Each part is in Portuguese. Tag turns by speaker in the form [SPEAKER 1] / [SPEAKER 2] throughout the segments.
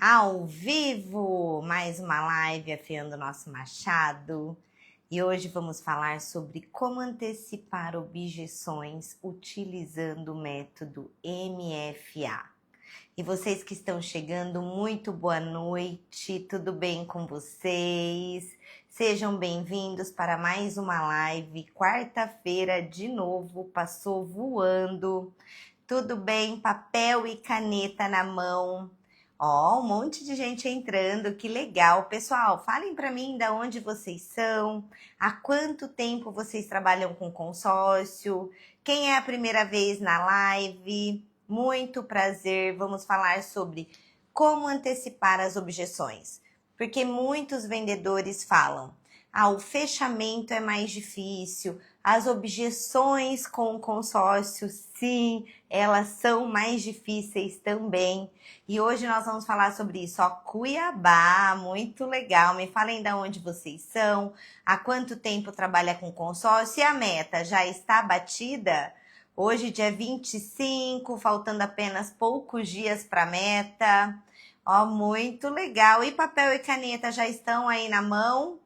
[SPEAKER 1] Ao vivo, mais uma live afiando o nosso machado. E hoje vamos falar sobre como antecipar objeções utilizando o método MFA. E vocês que estão chegando, muito boa noite, tudo bem com vocês? Sejam bem-vindos para mais uma live. Quarta-feira de novo, passou voando. Tudo bem? Papel e caneta na mão. Ó, um monte de gente entrando, que legal. Pessoal, falem para mim de onde vocês são, há quanto tempo vocês trabalham com consórcio, quem é a primeira vez na live. Muito prazer, vamos falar sobre como antecipar as objeções. Porque muitos vendedores falam, o fechamento é mais difícil, as objeções com o consórcio, sim, elas são mais difíceis também. E hoje nós vamos falar sobre isso, ó, Cuiabá, muito legal. Me falem de onde vocês são, há quanto tempo trabalha com consórcio e a meta já está batida? Hoje, dia 25, faltando apenas poucos dias para a meta. Ó, muito legal. E papel e caneta já estão aí na mão?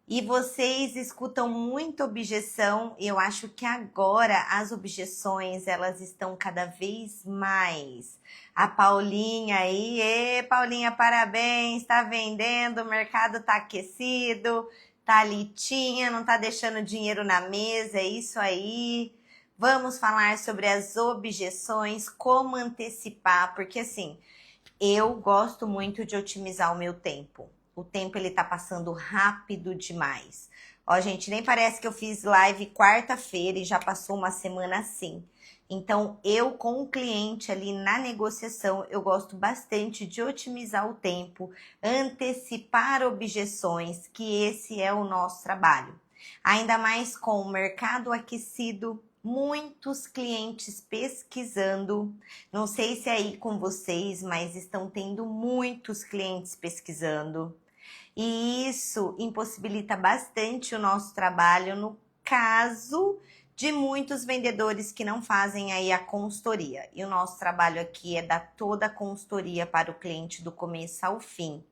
[SPEAKER 1] E vocês escutam muita objeção, e eu acho que agora as objeções, elas estão cada vez mais. A Paulinha aí, Paulinha, parabéns, tá vendendo, o mercado tá aquecido, tá litinha, não tá deixando dinheiro na mesa, é isso aí. Vamos falar sobre as objeções, como antecipar, porque assim, eu gosto muito de otimizar o meu tempo. O tempo ele tá passando rápido demais. Ó, gente, nem parece que eu fiz live quarta-feira e já passou uma semana assim. Então, eu com o cliente ali na negociação, eu gosto bastante de otimizar o tempo, antecipar objeções, que esse é o nosso trabalho. Ainda mais com o mercado aquecido, muitos clientes pesquisando. Não sei se é aí com vocês, mas estão tendo muitos clientes pesquisando. E isso impossibilita bastante o nosso trabalho no caso de muitos vendedores que não fazem aí a consultoria. E o nosso trabalho aqui é dar toda a consultoria para o cliente do começo ao fim.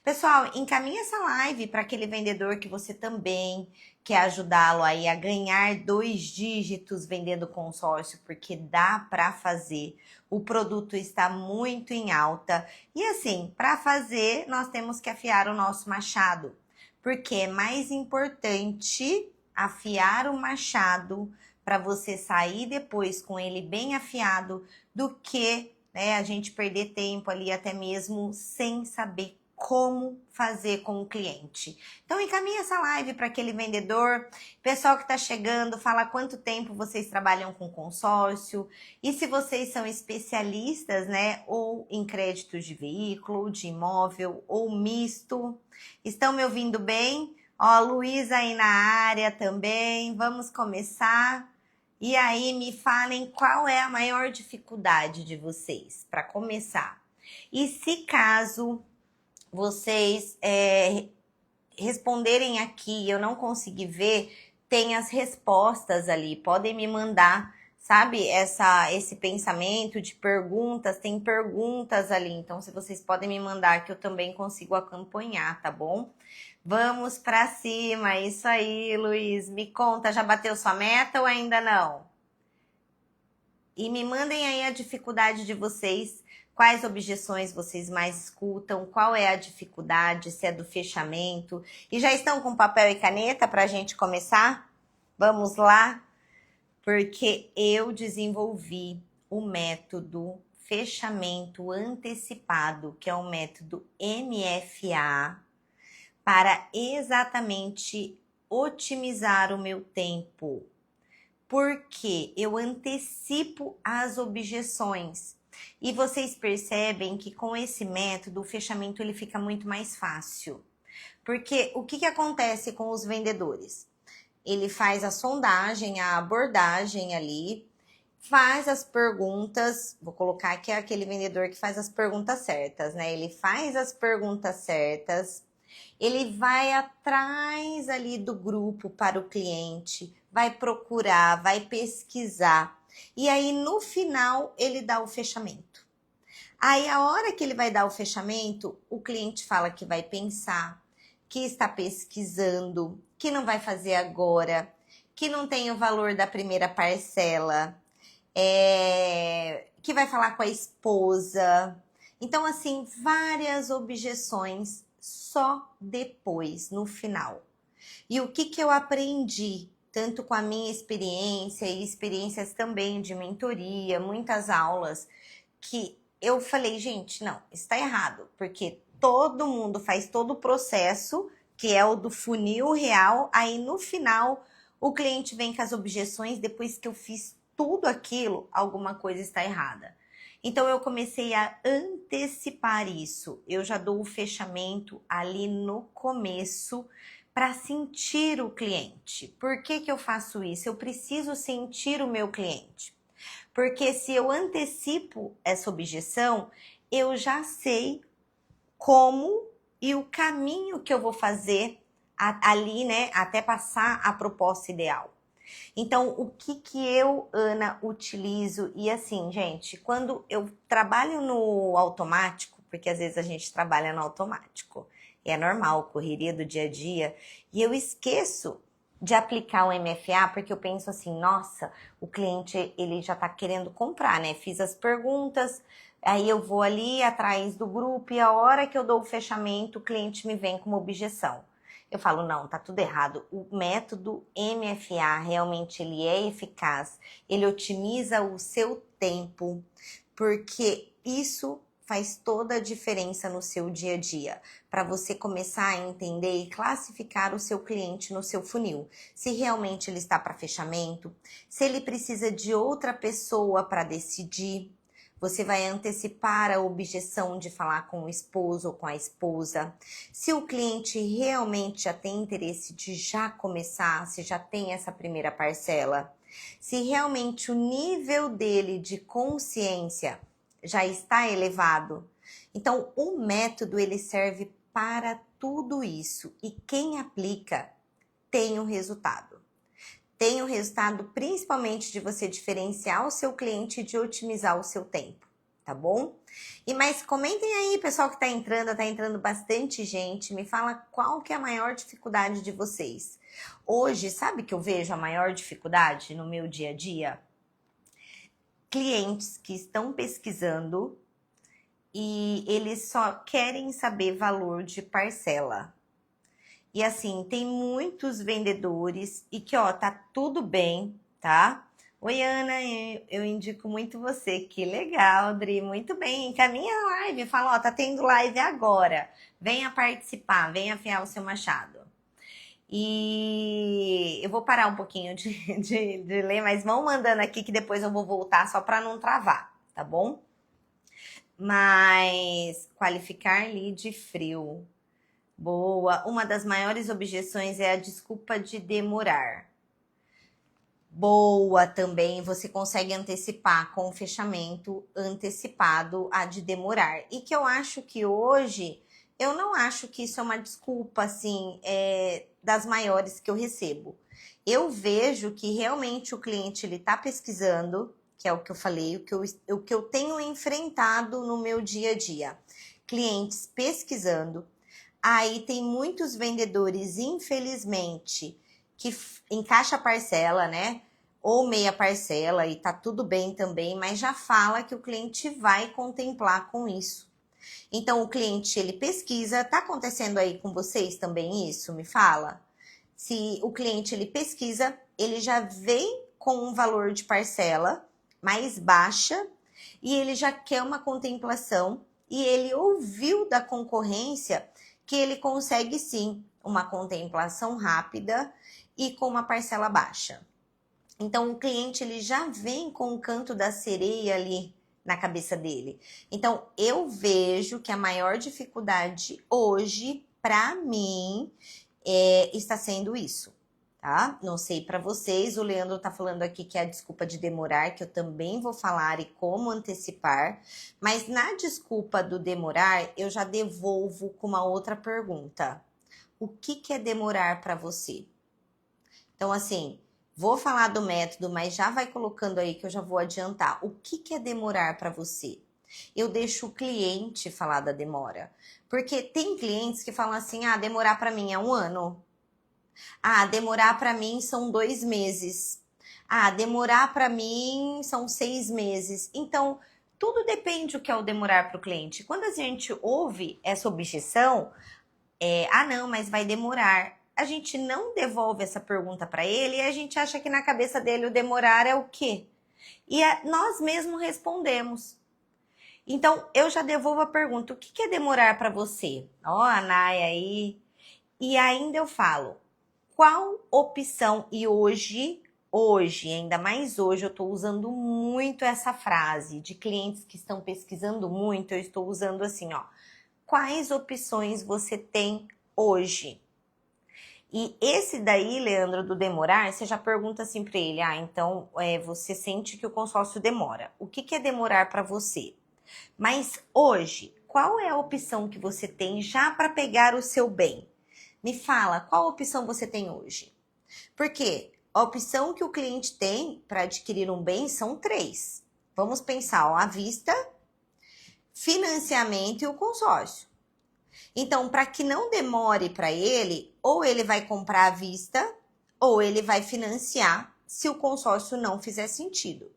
[SPEAKER 1] Pessoal, encaminha essa live para aquele vendedor que você também quer ajudá-lo aí a ganhar 2 dígitos vendendo consórcio, porque dá para fazer. O produto está muito em alta. E assim, para fazer, nós temos que afiar o nosso machado, porque é mais importante afiar o machado para você sair depois com ele bem afiado do que a gente perder tempo ali até mesmo sem saber como fazer com o cliente. Então encaminha essa live para aquele vendedor, pessoal que está chegando, fala quanto tempo vocês trabalham com consórcio e se vocês são especialistas, ou em créditos de veículo, ou de imóvel, ou misto. Estão me ouvindo bem? Ó, Luísa aí na área também, vamos começar. E aí me falem qual é a maior dificuldade de vocês para começar. E se caso vocês responderem aqui, eu não consegui ver, tem as respostas ali, podem me mandar, sabe, esse pensamento de perguntas, tem perguntas ali, então se vocês podem me mandar que eu também consigo acompanhar, tá bom? Vamos pra cima, isso aí, Luiz, me conta, já bateu sua meta ou ainda não? E me mandem aí a dificuldade de vocês, quais objeções vocês mais escutam, qual é a dificuldade, se é do fechamento. E já estão com papel e caneta para a gente começar? Vamos lá? Porque eu desenvolvi o método fechamento antecipado, que é o método MFA, para exatamente otimizar o meu tempo. Porque eu antecipo as objeções. E vocês percebem que com esse método o fechamento ele fica muito mais fácil. Porque o que acontece com os vendedores? Ele faz a sondagem, a abordagem ali, faz as perguntas, vou colocar que é aquele vendedor que faz as perguntas certas, Ele faz as perguntas certas, ele vai atrás ali do grupo para o cliente, vai procurar, vai pesquisar. E aí, no final, ele dá o fechamento. Aí, a hora que ele vai dar o fechamento, o cliente fala que vai pensar, que está pesquisando, que não vai fazer agora, que não tem o valor da primeira parcela, que vai falar com a esposa. Então, assim, várias objeções só depois, no final. E o que eu aprendi, tanto com a minha experiência e experiências também de mentoria, muitas aulas, que eu falei, gente, não, está errado, porque todo mundo faz todo o processo, que é o do funil real, aí no final o cliente vem com as objeções, depois que eu fiz tudo aquilo, alguma coisa está errada. Então eu comecei a antecipar isso, eu já dou o fechamento ali no começo, para sentir o cliente. Por que eu faço isso? Eu preciso sentir o meu cliente. Porque se eu antecipo essa objeção, eu já sei como e o caminho que eu vou fazer ali, né, até passar a proposta ideal. Então, o que eu, Ana, utilizo? E assim, gente, quando eu trabalho no automático, porque às vezes a gente trabalha no automático, é normal, correria do dia a dia, e eu esqueço de aplicar o MFA, porque eu penso assim, nossa, o cliente, ele já tá querendo comprar, né? Fiz as perguntas, aí eu vou ali atrás do grupo e a hora que eu dou o fechamento, o cliente me vem com uma objeção. Eu falo, não, tá tudo errado. O método MFA realmente ele é eficaz, ele otimiza o seu tempo, porque isso faz toda a diferença no seu dia a dia, para você começar a entender e classificar o seu cliente no seu funil. Se realmente ele está para fechamento, se ele precisa de outra pessoa para decidir, você vai antecipar a objeção de falar com o esposo ou com a esposa. Se o cliente realmente já tem interesse de já começar, se já tem essa primeira parcela, se realmente o nível dele de consciência já está elevado. Então, o método ele serve para tudo isso e quem aplica tem o resultado. Tem o resultado principalmente de você diferenciar o seu cliente e de otimizar o seu tempo, tá bom? E mas comentem aí, pessoal que tá entrando bastante gente, me fala qual que é a maior dificuldade de vocês. Hoje, sabe que eu vejo a maior dificuldade no meu dia a dia? Clientes que estão pesquisando e eles só querem saber valor de parcela. E assim, tem muitos vendedores e que, ó, tá tudo bem, tá? Oi, Ana, eu indico muito você. Que legal, Dri, muito bem. Encaminha a live, fala, ó, tá tendo live agora. Venha participar, venha afiar o seu machado. E eu vou parar um pouquinho de ler, mas vão mandando aqui que depois eu vou voltar só para não travar, tá bom? Mas qualificar lead frio. Boa. Uma das maiores objeções é a desculpa de demorar. Boa também. Você consegue antecipar com o fechamento antecipado a de demorar. E que eu acho que hoje, eu não acho que isso é uma desculpa, assim, das maiores que eu recebo. Eu vejo que realmente o cliente, ele tá pesquisando, que é o que eu falei, o que eu tenho enfrentado no meu dia a dia. Clientes pesquisando. Aí tem muitos vendedores, infelizmente, que encaixa a parcela, né? Ou meia parcela e tá tudo bem também, mas já fala que o cliente vai contemplar com isso. Então o cliente ele pesquisa, tá acontecendo aí com vocês também isso? Me fala. Se o cliente ele pesquisa, ele já vem com um valor de parcela mais baixa e ele já quer uma contemplação e ele ouviu da concorrência que ele consegue sim uma contemplação rápida e com uma parcela baixa. Então o cliente ele já vem com o canto da sereia ali na cabeça dele. Então eu vejo que a maior dificuldade hoje para mim está sendo isso, tá? Não sei para vocês, o Leandro tá falando aqui que é a desculpa de demorar, que eu também vou falar e como antecipar, mas na desculpa do demorar, eu já devolvo com uma outra pergunta. O que é demorar para você? Então, assim, vou falar do método, mas já vai colocando aí que eu já vou adiantar. O que é demorar para você? Eu deixo o cliente falar da demora. Porque tem clientes que falam assim, demorar para mim é 1 ano. Demorar para mim são 2 meses. Demorar para mim são 6 meses. Então, tudo depende do que é o demorar para o cliente. Quando a gente ouve essa objeção, não, mas vai demorar. A gente não devolve essa pergunta para ele e a gente acha que na cabeça dele o demorar é o quê? E nós mesmos respondemos. Então, eu já devolvo a pergunta, o que é demorar para você? A Naya aí. E ainda eu falo, qual opção, e hoje, ainda mais hoje, eu estou usando muito essa frase de clientes que estão pesquisando muito, eu estou usando assim, quais opções você tem hoje? E esse daí, Leandro, do demorar, você já pergunta assim para ele, então você sente que o consórcio demora. O que é demorar para você? Mas hoje, qual é a opção que você tem já para pegar o seu bem? Me fala, qual opção você tem hoje? Porque a opção que o cliente tem para adquirir um bem são 3. Vamos pensar, à vista, financiamento e o consórcio. Então, para que não demore para ele, ou ele vai comprar à vista, ou ele vai financiar se o consórcio não fizer sentido.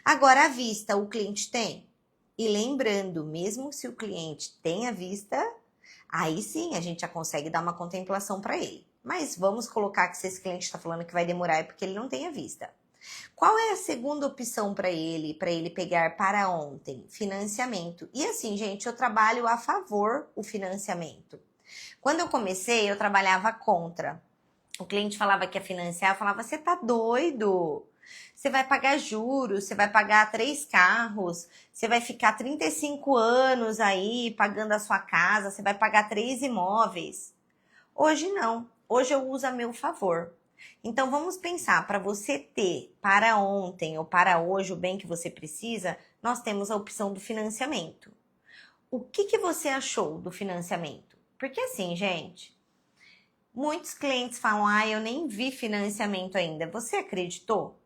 [SPEAKER 1] Agora, à vista, o cliente tem? E lembrando, mesmo se o cliente tem à vista, aí sim a gente já consegue dar uma contemplação para ele. Mas vamos colocar que se esse cliente está falando que vai demorar é porque ele não tem à vista. Qual é a segunda opção para ele pegar para ontem? Financiamento. E assim, gente, eu trabalho a favor o financiamento. Quando eu comecei, eu trabalhava contra. O cliente falava que ia financiar, eu falava, você tá doido? Você vai pagar juros, você vai pagar 3 carros, você vai ficar 35 anos aí pagando a sua casa, você vai pagar 3 imóveis. Hoje não, hoje eu uso a meu favor. Então vamos pensar, para você ter para ontem ou para hoje o bem que você precisa, nós temos a opção do financiamento. O que você achou do financiamento? Porque assim, gente, muitos clientes falam, eu nem vi financiamento ainda. Você acreditou?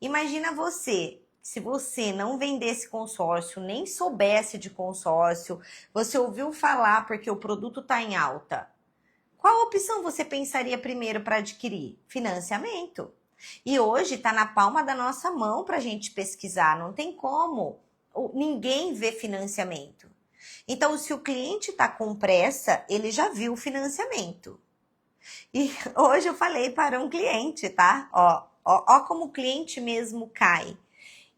[SPEAKER 1] Imagina você, se você não vendesse consórcio, nem soubesse de consórcio, você ouviu falar porque o produto está em alta. Qual opção você pensaria primeiro para adquirir? Financiamento. E hoje está na palma da nossa mão para a gente pesquisar, não tem como. Ninguém vê financiamento. Então, se o cliente está com pressa, ele já viu o financiamento. E hoje eu falei para um cliente, tá? Ó como o cliente mesmo cai.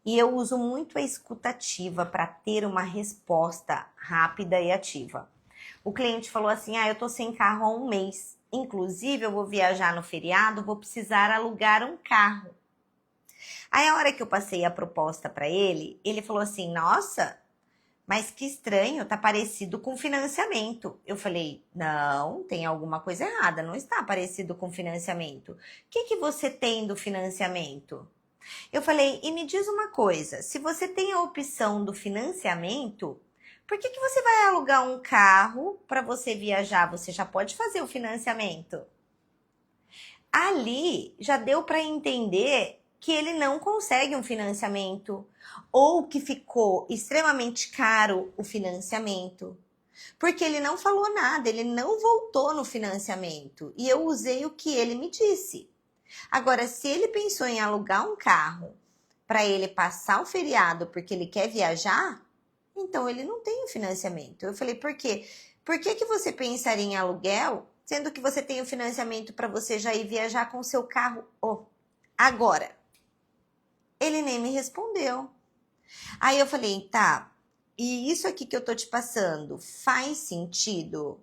[SPEAKER 1] E eu uso muito a escutativa para ter uma resposta rápida e ativa. O cliente falou assim, eu tô sem carro há 1 mês. Inclusive, eu vou viajar no feriado, vou precisar alugar um carro. Aí, a hora que eu passei a proposta para ele, ele falou assim, nossa, mas que estranho, tá parecido com financiamento. Eu falei, não, tem alguma coisa errada, não está parecido com financiamento. O que você tem do financiamento? Eu falei, e me diz uma coisa, se você tem a opção do financiamento, por que você vai alugar um carro para você viajar? Você já pode fazer o financiamento. Ali já deu para entender que ele não consegue um financiamento ou que ficou extremamente caro o financiamento. Porque ele não falou nada, ele não voltou no financiamento e eu usei o que ele me disse. Agora, se ele pensou em alugar um carro para ele passar o feriado porque ele quer viajar, então ele não tem o financiamento. Eu falei, por quê? Por que você pensaria em aluguel, sendo que você tem o financiamento para você já ir viajar com o seu carro? Agora, ele nem me respondeu. Aí eu falei, tá, e isso aqui que eu tô te passando, faz sentido?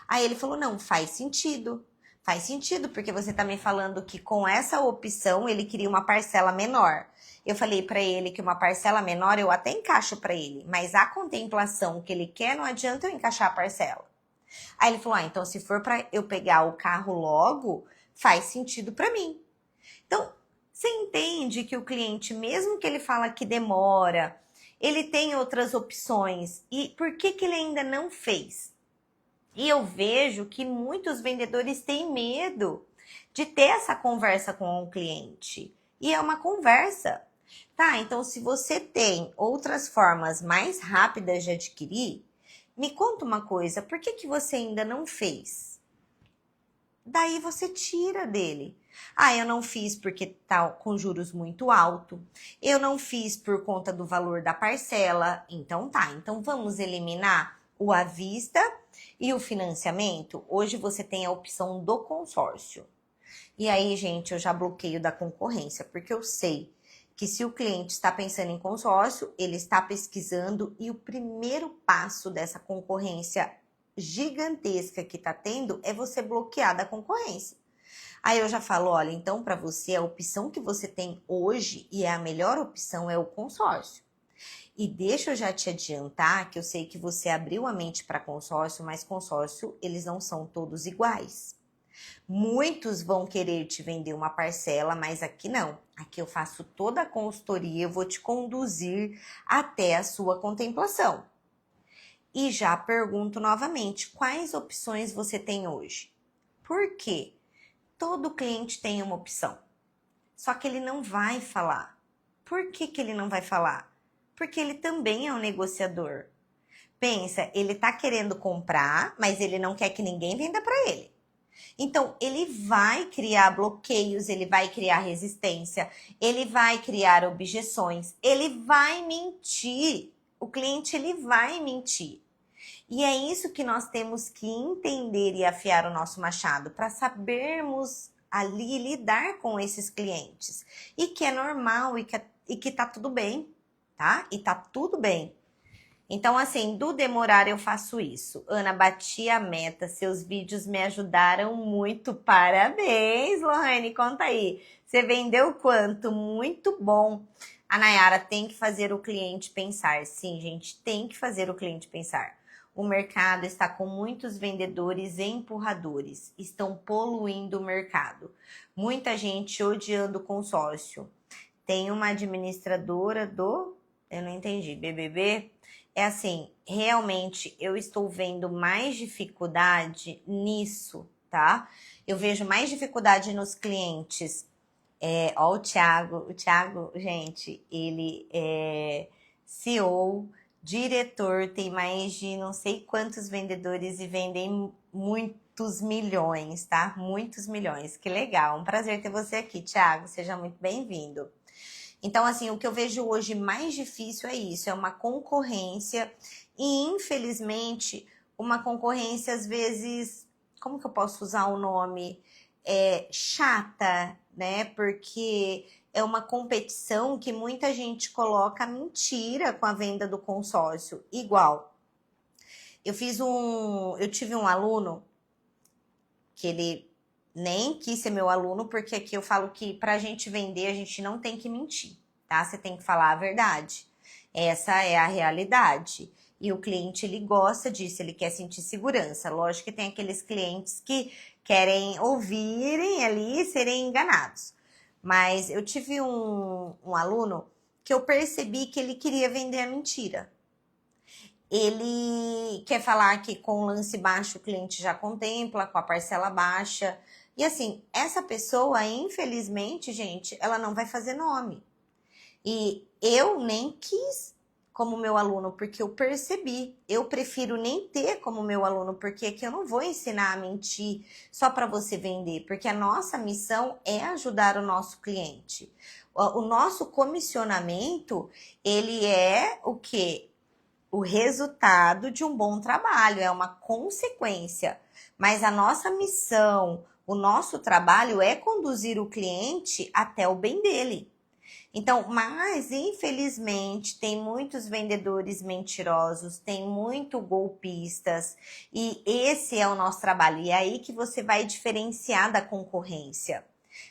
[SPEAKER 1] Aí ele falou, não, faz sentido. Faz sentido, porque você tá me falando que com essa opção ele queria uma parcela menor. Eu falei para ele que uma parcela menor eu até encaixo para ele, mas a contemplação que ele quer não adianta eu encaixar a parcela. Aí ele falou, então se for para eu pegar o carro logo, faz sentido para mim. Então, você entende que o cliente, mesmo que ele fala que demora, ele tem outras opções. E por que ele ainda não fez? E eu vejo que muitos vendedores têm medo de ter essa conversa com o cliente. E é uma conversa. Tá, então se você tem outras formas mais rápidas de adquirir, me conta uma coisa, por que que você ainda não fez? Daí você tira dele. Ah, eu não fiz porque tá com juros muito alto. Eu não fiz por conta do valor da parcela. Então tá, então vamos eliminar o à vista e o financiamento. Hoje você tem a opção do consórcio. E aí, gente, eu já bloqueio da concorrência, porque eu sei que se o cliente está pensando em consórcio, ele está pesquisando e o primeiro passo dessa concorrência gigantesca que está tendo é você bloquear da concorrência. Aí eu já falo, olha, então para você a opção que você tem hoje e é a melhor opção é o consórcio. E deixa eu já te adiantar que eu sei que você abriu a mente para consórcio, mas consórcio eles não são todos iguais. Muitos vão querer te vender uma parcela, mas aqui não. Aqui eu faço toda a consultoria, eu vou te conduzir até a sua contemplação. E já pergunto novamente, quais opções você tem hoje? Por quê? Todo cliente tem uma opção, só que ele não vai falar. Por que que ele não vai falar? Porque ele também é um negociador. Pensa, ele tá querendo comprar, mas ele não quer que ninguém venda para ele. Então, ele vai criar bloqueios, ele vai criar resistência, ele vai criar objeções, ele vai mentir. O cliente, ele vai mentir. E é isso que nós temos que entender e afiar o nosso machado para sabermos ali lidar com esses clientes. E que é normal e que tá tudo bem, tá? E tá tudo bem. Então, assim, do demorar eu faço isso. Ana, bati a meta, seus vídeos me ajudaram muito. Parabéns, Lohane, conta aí. Você vendeu quanto? Muito bom. A Nayara tem que fazer o cliente pensar. Sim, gente, tem que fazer o cliente pensar. O mercado está com muitos vendedores e empurradores. Estão poluindo o mercado. Muita gente odiando o consórcio. Tem uma administradora do... Eu não entendi. BBB? É assim, realmente eu estou vendo mais dificuldade nisso, tá? Eu vejo mais dificuldade nos clientes. Ó, o Thiago, gente, ele é CEO, diretor, tem mais de não sei quantos vendedores e vendem muitos milhões, tá? Muitos milhões, que legal. Um prazer ter você aqui, Thiago, seja muito bem-vindo. Então, assim, o que eu vejo hoje mais difícil é isso, é uma concorrência e, infelizmente, uma concorrência, às vezes, como que eu posso usar o nome? Chata, né? Porque é uma competição que muita gente coloca mentira com a venda do consórcio. Igual, eu tive um aluno que ele nem quis ser meu aluno, porque aqui eu falo que pra gente vender, a gente não tem que mentir, tá? Você tem que falar a verdade. Essa é a realidade. E o cliente, ele gosta disso, ele quer sentir segurança. Lógico que tem aqueles clientes que querem ouvirem ali e serem enganados. Mas eu tive um aluno que eu percebi que ele queria vender a mentira. Ele quer falar que com o lance baixo o cliente já contempla, com a parcela baixa. E assim, essa pessoa, infelizmente, gente, ela não vai fazer nome. E eu nem quis como meu aluno, porque eu percebi. Eu prefiro nem ter como meu aluno, porque aqui eu não vou ensinar a mentir só para você vender, porque a nossa missão é ajudar o nosso cliente. O nosso comissionamento, ele é o quê? O resultado de um bom trabalho, é uma consequência. Mas a nossa missão, o nosso trabalho é conduzir o cliente até o bem dele. Então, mas infelizmente tem muitos vendedores mentirosos, tem muito golpistas e esse é o nosso trabalho. E é aí que você vai diferenciar da concorrência.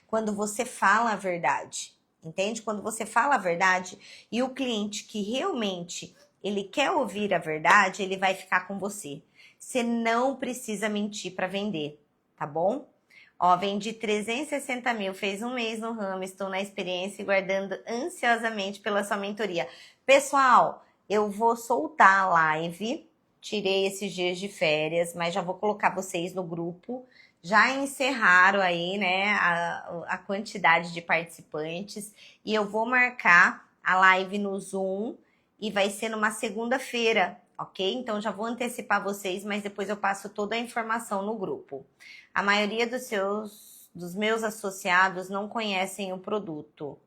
[SPEAKER 1] Quando você fala a verdade, entende? Quando você fala a verdade e o cliente que realmente ele quer ouvir a verdade, ele vai ficar com você. Você não precisa mentir para vender, tá bom? Ó, vendi 360 mil, fez um mês no ramo, estou na experiência e guardando ansiosamente pela sua mentoria. Pessoal, eu vou soltar a live, tirei esses dias de férias, mas já vou colocar vocês no grupo. já encerraram aí, né, a quantidade de participantes e eu vou marcar a live no Zoom e vai ser numa segunda-feira, ok? Então já vou antecipar vocês, mas depois eu passo toda a informação no grupo. A maioria dos meus associados não conhecem o produto.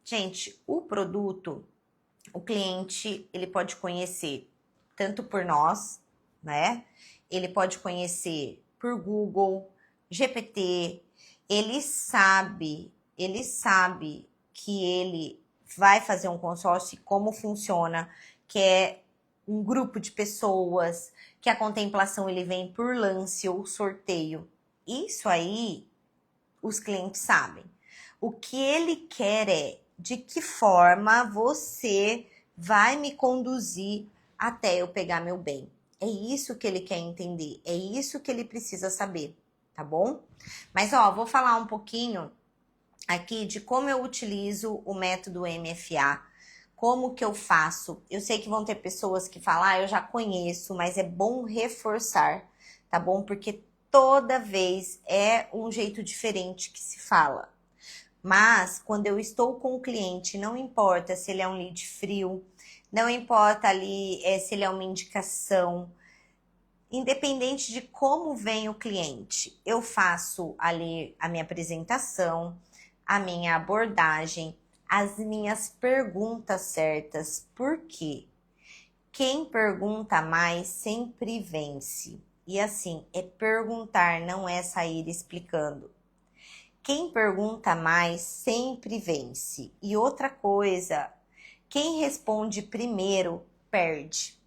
[SPEAKER 1] Gente, o produto, o cliente, ele pode conhecer tanto por nós, né? Ele pode conhecer por Google, GPT. Ele sabe que ele vai fazer um consórcio e como funciona, que é um grupo de pessoas, que a contemplação ele vem por lance ou sorteio. Isso aí os clientes sabem. O que ele quer é de que forma você vai me conduzir até eu pegar meu bem. É isso que ele quer entender, é isso que ele precisa saber, tá bom? Mas, vou falar um pouquinho aqui de como eu utilizo o método MFA, como que eu faço. Eu sei que vão ter pessoas que falam, eu já conheço, mas é bom reforçar, tá bom? Porque toda vez é um jeito diferente que se fala. Mas, quando eu estou com o cliente, não importa se ele é um lead frio, não importa ali se ele é uma indicação, independente de como vem o cliente, eu faço ali a minha apresentação, a minha abordagem, as minhas perguntas certas. Por quê? Quem pergunta mais sempre vence. E assim, é perguntar, não é sair explicando. Quem pergunta mais sempre vence. E outra coisa, quem responde primeiro perde.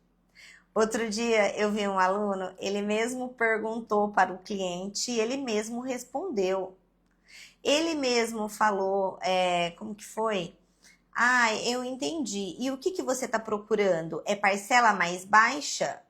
[SPEAKER 1] Outro dia eu vi um aluno, ele mesmo perguntou para o cliente e ele mesmo respondeu. Ele mesmo falou, como que foi? Eu entendi. E o que você está procurando? É parcela mais baixa?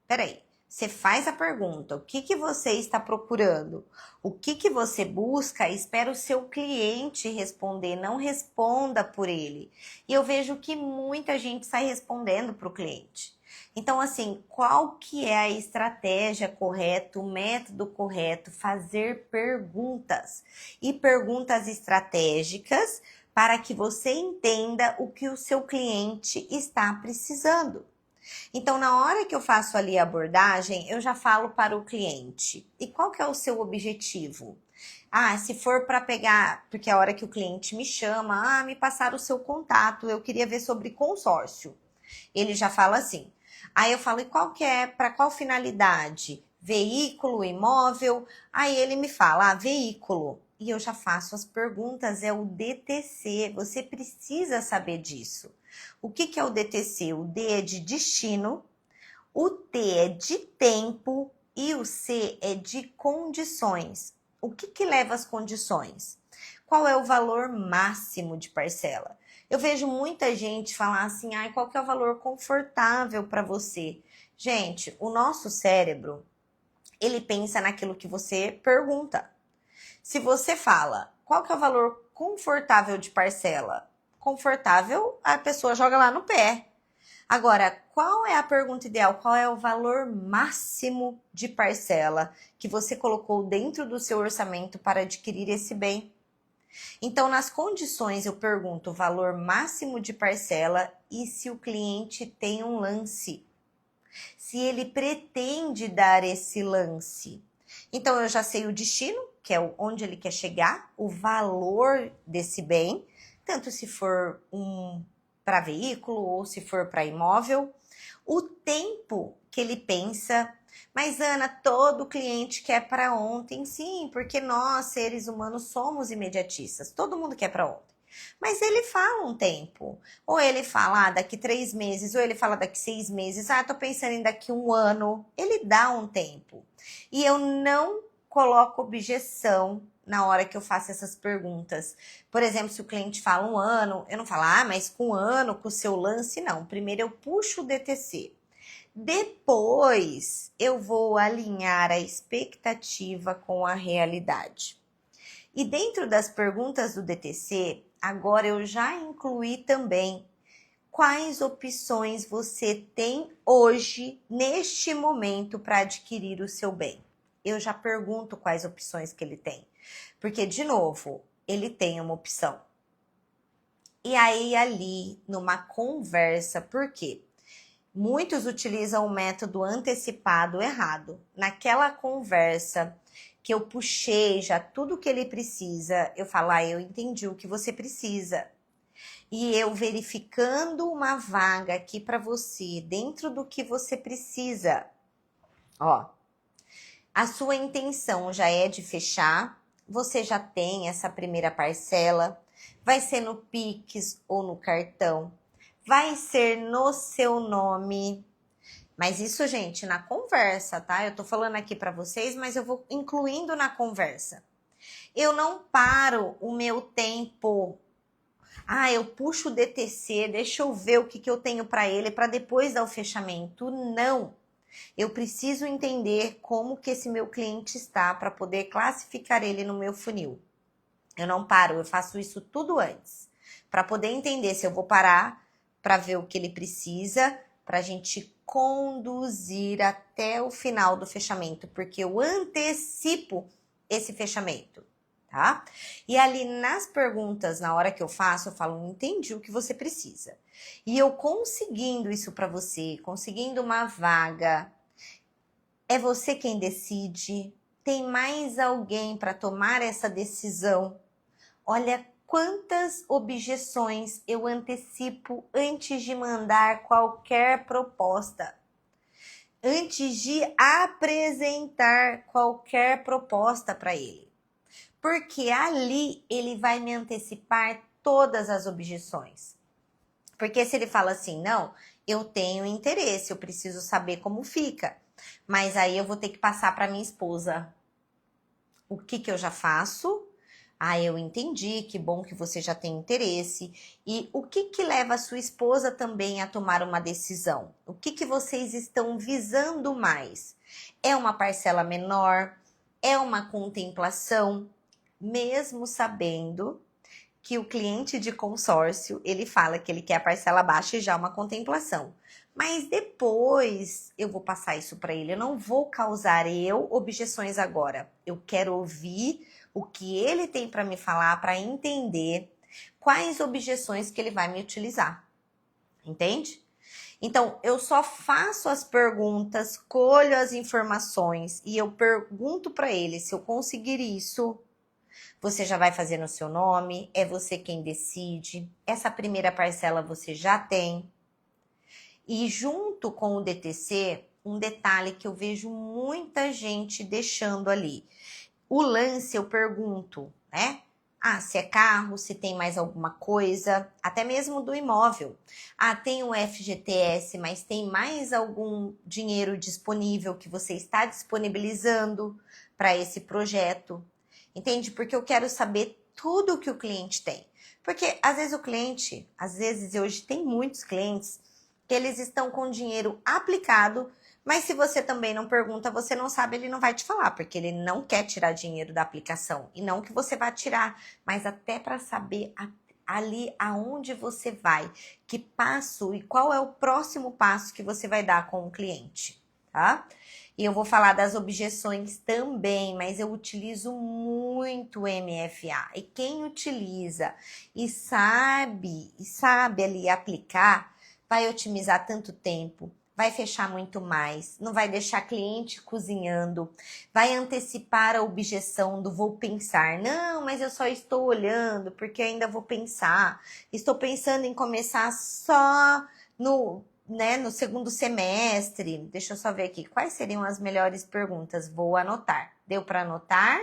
[SPEAKER 1] Peraí. Você faz a pergunta, o que você está procurando? O que você busca? Espera o seu cliente responder, não responda por ele. E eu vejo que muita gente sai respondendo para o cliente. Então, assim, qual que é a estratégia correta, o método correto? Fazer perguntas. E perguntas estratégicas para que você entenda o que o seu cliente está precisando. Então, na hora que eu faço ali a abordagem, eu já falo para o cliente. E qual que é o seu objetivo? Se for para pegar, porque a hora que o cliente me chama, me passaram o seu contato, eu queria ver sobre consórcio. Ele já fala assim. Aí eu falo, e qual que é, para qual finalidade? Veículo, imóvel? Aí ele me fala, veículo. E eu já faço as perguntas, é o DTC, você precisa saber disso. O que é o DTC? O D é de destino, o T é de tempo e o C é de condições. O que leva às condições? Qual é o valor máximo de parcela? Eu vejo muita gente falar assim, qual que é o valor confortável para você? Gente, o nosso cérebro, ele pensa naquilo que você pergunta. Se você fala, qual que é o valor confortável de parcela? Confortável, a pessoa joga lá no pé. Agora, qual é a pergunta ideal? Qual é o valor máximo de parcela que você colocou dentro do seu orçamento para adquirir esse bem? Então, nas condições, eu pergunto o valor máximo de parcela e se o cliente tem um lance. Se ele pretende dar esse lance. Então, eu já sei o destino, que é onde ele quer chegar, o valor desse bem, tanto se for para veículo ou se for para imóvel, o tempo que ele pensa. Mas, Ana, todo cliente quer para ontem. Sim, porque nós, seres humanos, somos imediatistas. Todo mundo quer para ontem. Mas ele fala um tempo. Ou ele fala daqui 3 meses, ou ele fala daqui 6 meses. Tô pensando em daqui 1 ano. Ele dá um tempo. E eu não coloco objeção na hora que eu faço essas perguntas. Por exemplo, se o cliente fala 1 ano, eu não falo, mas com 1 ano, com o seu lance, não. Primeiro eu puxo o DTC. Depois eu vou alinhar a expectativa com a realidade. E dentro das perguntas do DTC, agora eu já incluí também quais opções você tem hoje, neste momento, para adquirir o seu bem? Eu já pergunto quais opções que ele tem. Porque, de novo, ele tem uma opção. E aí, ali, numa conversa, por quê? Muitos utilizam o método antecipado errado. Naquela conversa que eu puxei já tudo que ele precisa, eu falo, eu entendi o que você precisa. E eu verificando uma vaga aqui para você, dentro do que você precisa. Ó, a sua intenção já é de fechar, você já tem essa primeira parcela, vai ser no Pix ou no cartão, vai ser no seu nome. Mas isso, gente, na conversa, tá? Eu tô falando aqui para vocês, mas eu vou incluindo na conversa. Eu não paro o meu tempo. Eu puxo o DTC, deixa eu ver o que eu tenho para ele para depois dar o fechamento. Não. Eu preciso entender como que esse meu cliente está para poder classificar ele no meu funil. Eu não paro, eu faço isso tudo antes. Para poder entender se eu vou parar para ver o que ele precisa, para a gente conduzir até o final do fechamento, porque eu antecipo esse fechamento. Tá? E ali nas perguntas, na hora que eu faço, eu falo, entendi o que você precisa. E eu conseguindo isso para você, conseguindo uma vaga, é você quem decide. Tem mais alguém para tomar essa decisão? Olha quantas objeções eu antecipo antes de mandar qualquer proposta. Antes de apresentar qualquer proposta para ele. Porque ali ele vai me antecipar todas as objeções. Porque se ele fala assim, não, eu tenho interesse, eu preciso saber como fica. Mas aí eu vou ter que passar para minha esposa. O que eu já faço? Eu entendi, que bom que você já tem interesse. E o que leva a sua esposa também a tomar uma decisão? O que vocês estão visando mais? É uma parcela menor? É uma contemplação? Mesmo sabendo que o cliente de consórcio, ele fala que ele quer a parcela baixa e já uma contemplação. Mas depois eu vou passar isso para ele. Eu não vou causar objeções agora. Eu quero ouvir o que ele tem para me falar, para entender quais objeções que ele vai me utilizar. Entende? Então, eu só faço as perguntas, colho as informações e eu pergunto para ele se eu conseguir isso. Você já vai fazer no seu nome, é você quem decide. Essa primeira parcela você já tem. E junto com o DTC, um detalhe que eu vejo muita gente deixando ali. O lance eu pergunto, né? Se é carro, se tem mais alguma coisa, até mesmo do imóvel. Tem o FGTS, mas tem mais algum dinheiro disponível que você está disponibilizando para esse projeto? Entende? Porque eu quero saber tudo o que o cliente tem. Porque às vezes hoje tem muitos clientes que eles estão com dinheiro aplicado, mas se você também não pergunta, você não sabe, ele não vai te falar, porque ele não quer tirar dinheiro da aplicação. E não que você vá tirar, mas até para saber ali aonde você vai, que passo e qual é o próximo passo que você vai dar com o cliente, tá? E eu vou falar das objeções também, mas eu utilizo muito o MFA. E quem utiliza e sabe ali aplicar, vai otimizar tanto tempo, vai fechar muito mais, não vai deixar cliente cozinhando, vai antecipar a objeção do vou pensar. Não, mas eu só estou olhando porque ainda vou pensar. Estou pensando em começar só no segundo semestre. Deixa eu só ver aqui. Quais seriam as melhores perguntas? Vou anotar. Deu para anotar?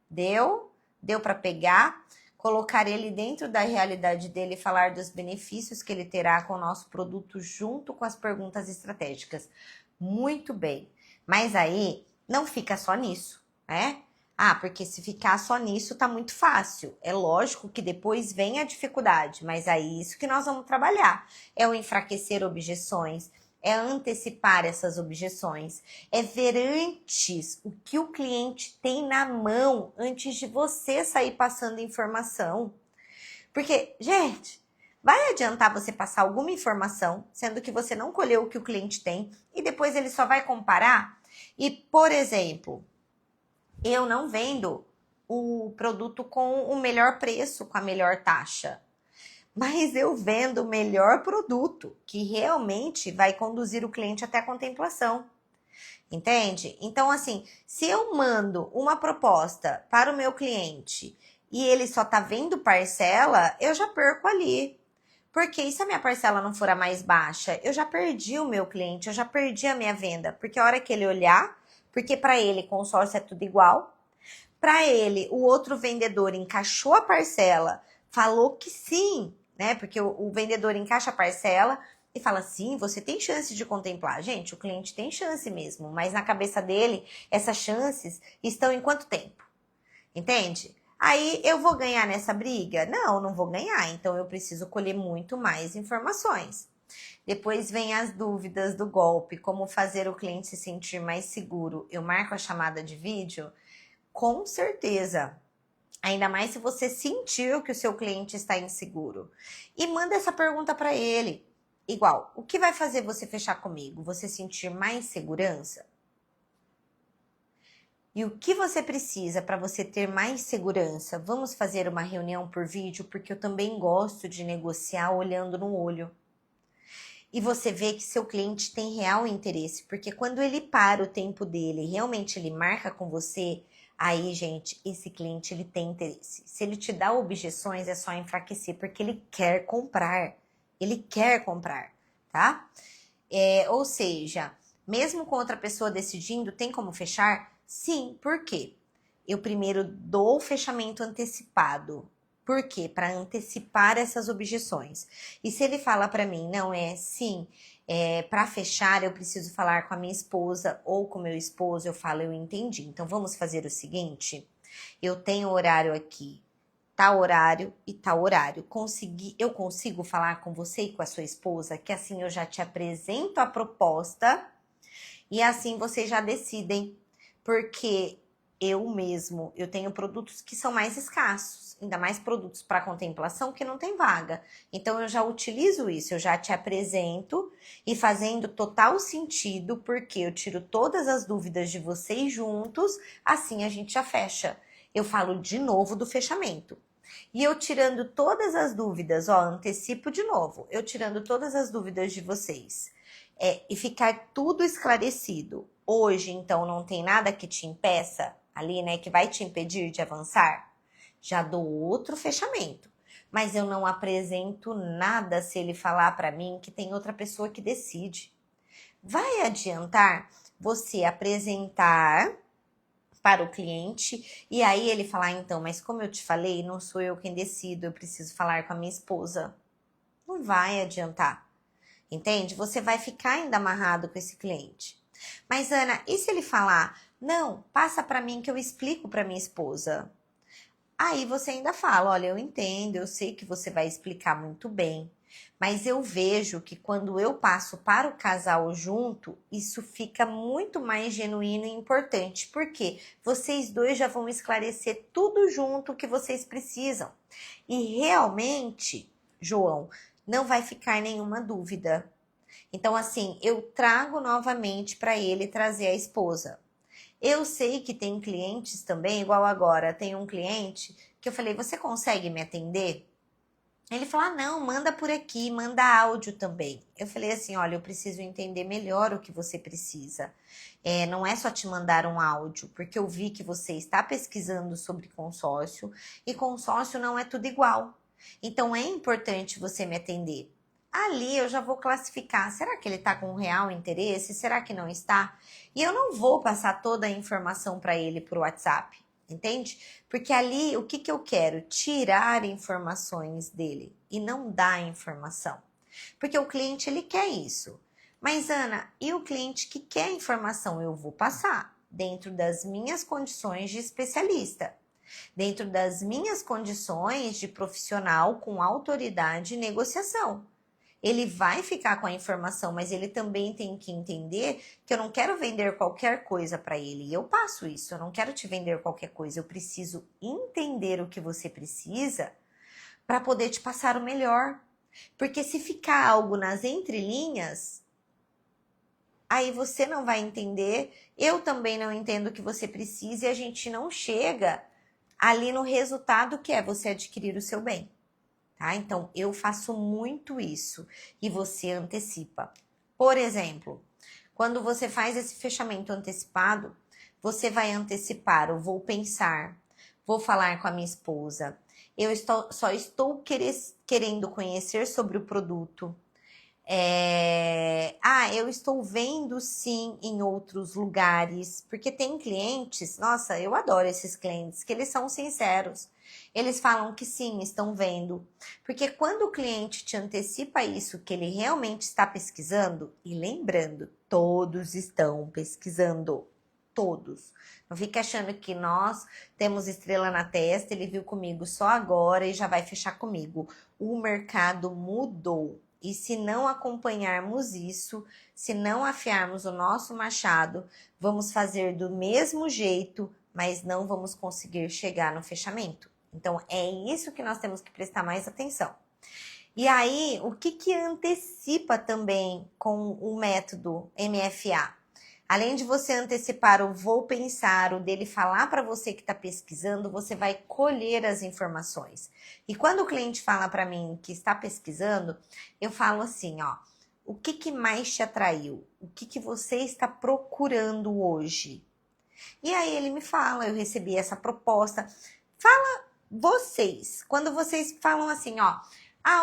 [SPEAKER 1] Deu? Deu para pegar? Colocar ele dentro da realidade dele e falar dos benefícios que ele terá com o nosso produto junto com as perguntas estratégicas. Muito bem. Mas aí, não fica só nisso, né? Porque se ficar só nisso tá muito fácil. É lógico que depois vem a dificuldade, mas é isso que nós vamos trabalhar. É o enfraquecer objeções, é antecipar essas objeções, é ver antes o que o cliente tem na mão antes de você sair passando informação. Porque, gente, Vai adiantar você passar alguma informação, sendo que você não colheu o que o cliente tem, e depois ele só vai comparar? E, por exemplo, eu não vendo o produto com o melhor preço, com a melhor taxa, mas eu vendo o melhor produto, que realmente vai conduzir o cliente até a contemplação. Entende? Então, assim, se eu mando uma proposta para o meu cliente e ele só tá vendo parcela, eu já perco ali. Porque e se a minha parcela não for a mais baixa? Eu já perdi o meu cliente, eu já perdi a minha venda. Porque a hora que ele olhar, porque para ele consórcio é tudo igual, para ele o outro vendedor encaixou a parcela, falou que sim, né? Porque o vendedor encaixa a parcela e fala, sim, você tem chance de contemplar. Gente, o cliente tem chance mesmo, mas na cabeça dele, essas chances estão em quanto tempo? Entende? Aí eu vou ganhar nessa briga? Não, não vou ganhar. Então eu preciso colher muito mais informações. Depois vem as dúvidas do golpe, como fazer o cliente se sentir mais seguro. Eu marco a chamada de vídeo? Com certeza. Ainda mais se você sentiu que o seu cliente está inseguro. E manda essa pergunta para ele. Igual, o que vai fazer você fechar comigo? Você sentir mais segurança? E o que você precisa para você ter mais segurança? Vamos fazer uma reunião por vídeo, porque eu também gosto de negociar olhando no olho. E você vê que seu cliente tem real interesse, porque quando ele para o tempo dele, realmente ele marca com você, aí, gente, esse cliente ele tem interesse. Se ele te dá objeções, é só enfraquecer, porque ele quer comprar. Ele quer comprar, tá? Ou seja, mesmo com outra pessoa decidindo, tem como fechar? Sim, por quê? Eu primeiro dou o fechamento antecipado. Por quê? Para antecipar essas objeções. E se ele fala para mim, não é sim, para fechar eu preciso falar com a minha esposa ou com o meu esposo, eu falo, eu entendi. Então vamos fazer o seguinte, eu tenho horário aqui, tal horário e tal horário. Eu consigo falar com você e com a sua esposa, que assim eu já te apresento a proposta e assim vocês já decidem, porque eu tenho produtos que são mais escassos, ainda mais produtos para contemplação que não tem vaga. Então eu já utilizo isso, eu já te apresento e fazendo total sentido, porque eu tiro todas as dúvidas de vocês juntos, assim a gente já fecha. Eu falo de novo do fechamento. E eu tirando todas as dúvidas, ó, antecipo de novo, eu tirando todas as dúvidas de vocês. E ficar tudo esclarecido. Hoje, então, não tem nada que te impeça ali, né, que vai te impedir de avançar? Já dou outro fechamento. Mas eu não apresento nada se ele falar para mim que tem outra pessoa que decide. Vai adiantar você apresentar para o cliente e aí ele falar, então, mas como eu te falei, não sou eu quem decido, eu preciso falar com a minha esposa. Não vai adiantar. Entende? Você vai ficar ainda amarrado com esse cliente. Mas, Ana, e se ele falar, não, passa para mim que eu explico para minha esposa? Aí você ainda fala, olha, eu entendo, eu sei que você vai explicar muito bem, mas eu vejo que quando eu passo para o casal junto, isso fica muito mais genuíno e importante, porque vocês dois já vão esclarecer tudo junto que vocês precisam. E realmente, João, não vai ficar nenhuma dúvida. Então, assim, eu trago novamente para ele trazer a esposa. Eu sei que tem clientes também, igual agora, tem um cliente que eu falei, você consegue me atender? Ele falou, ah, não, manda por aqui, manda áudio também. Eu falei assim, olha, eu preciso entender melhor o que você precisa. Não é só te mandar um áudio, porque eu vi que você está pesquisando sobre consórcio e consórcio não é tudo igual. Então é importante você me atender. Ali eu já vou classificar, será que ele está com um real interesse? Será que não está? E eu não vou passar toda a informação para ele por WhatsApp, entende? Porque ali, o que eu quero? Tirar informações dele e não dar informação. Porque o cliente, ele quer isso. Mas, Ana, e o cliente que quer informação? Eu vou passar dentro das minhas condições de especialista. Dentro das minhas condições de profissional com autoridade e negociação. Ele vai ficar com a informação, mas ele também tem que entender que eu não quero vender qualquer coisa para ele. E eu passo isso, eu não quero te vender qualquer coisa. Eu preciso entender o que você precisa para poder te passar o melhor. Porque se ficar algo nas entrelinhas, aí você não vai entender, eu também não entendo o que você precisa e a gente não chega ali no resultado que é você adquirir o seu bem, tá? Então, eu faço muito isso e você antecipa. Por exemplo, quando você faz esse fechamento antecipado, você vai antecipar o vou pensar, vou falar com a minha esposa, só estou querendo conhecer sobre o produto. Eu estou vendo sim em outros lugares, porque tem clientes, nossa, eu adoro esses clientes, que eles são sinceros. Eles falam que sim, estão vendo. Porque quando o cliente te antecipa isso, que ele realmente está pesquisando, e lembrando, todos estão pesquisando. Todos. Não fique achando que nós temos estrela na testa, ele viu comigo só agora e já vai fechar comigo. O mercado mudou. E se não acompanharmos isso, se não afiarmos o nosso machado, vamos fazer do mesmo jeito, mas não vamos conseguir chegar no fechamento. Então, é isso que nós temos que prestar mais atenção. E aí, o que antecipa também com o método MFA? Além de você antecipar o vou pensar, o dele falar para você que está pesquisando, você vai colher as informações. E quando o cliente fala para mim que está pesquisando, eu falo assim, ó, o que mais te atraiu? O que você está procurando hoje? E aí ele me fala, eu recebi essa proposta. Fala vocês, quando vocês falam assim, ó,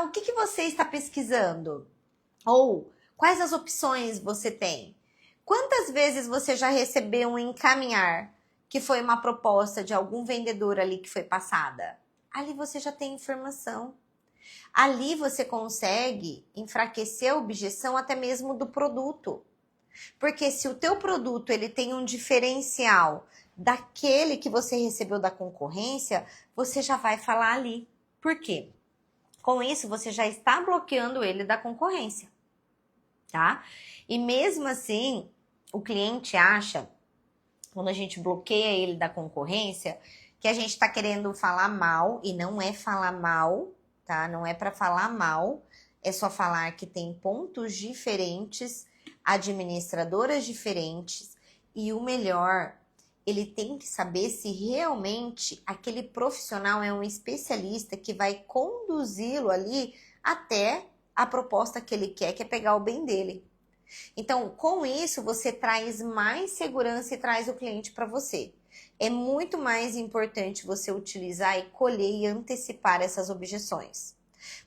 [SPEAKER 1] o que você está pesquisando? Ou quais as opções você tem? Quantas vezes você já recebeu um encaminhar que foi uma proposta de algum vendedor ali que foi passada? Ali você já tem informação. Ali você consegue enfraquecer a objeção até mesmo do produto. Porque se o teu produto ele tem um diferencial daquele que você recebeu da concorrência, você já vai falar ali. Por quê? Com isso, você já está bloqueando ele da concorrência, tá? E mesmo assim, o cliente acha, quando a gente bloqueia ele da concorrência, que a gente está querendo falar mal, e não é falar mal, tá? Não é para falar mal, é só falar que tem pontos diferentes, administradoras diferentes, e o melhor, ele tem que saber se realmente aquele profissional é um especialista que vai conduzi-lo ali até a proposta que ele quer, que é pegar o bem dele. Então, com isso, você traz mais segurança e traz o cliente para você. É muito mais importante você utilizar e colher e antecipar essas objeções.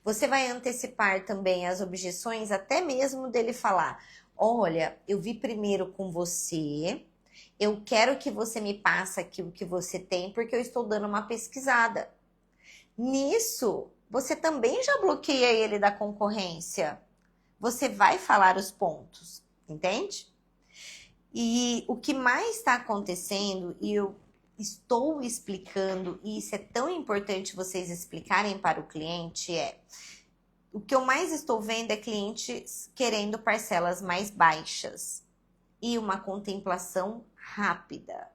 [SPEAKER 1] Você vai antecipar também as objeções até mesmo dele falar, olha, eu vi primeiro com você, eu quero que você me passe aqui o que você tem, porque eu estou dando uma pesquisada. Nisso, você também já bloqueia ele da concorrência. Você vai falar os pontos, entende? E o que mais está acontecendo, e eu estou explicando, e isso é tão importante vocês explicarem para o cliente, o que eu mais estou vendo é clientes querendo parcelas mais baixas e uma contemplação rápida.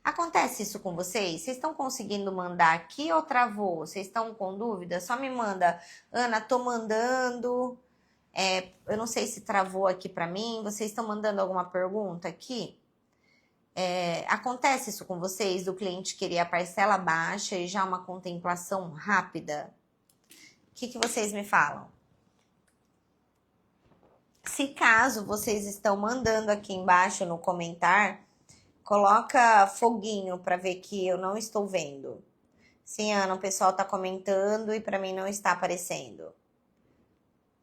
[SPEAKER 1] Acontece isso com vocês? Vocês estão conseguindo mandar aqui ou travou? Vocês estão com dúvida? Só me manda, Ana, tô mandando. Eu não sei se travou aqui para mim. Vocês estão mandando alguma pergunta aqui? Acontece isso com vocês? Do cliente querer a parcela baixa e já uma contemplação rápida? O que vocês me falam? Se caso vocês estão mandando aqui embaixo no comentário, coloca foguinho para ver que eu não estou vendo. Sim, Ana, o pessoal tá comentando e para mim não está aparecendo.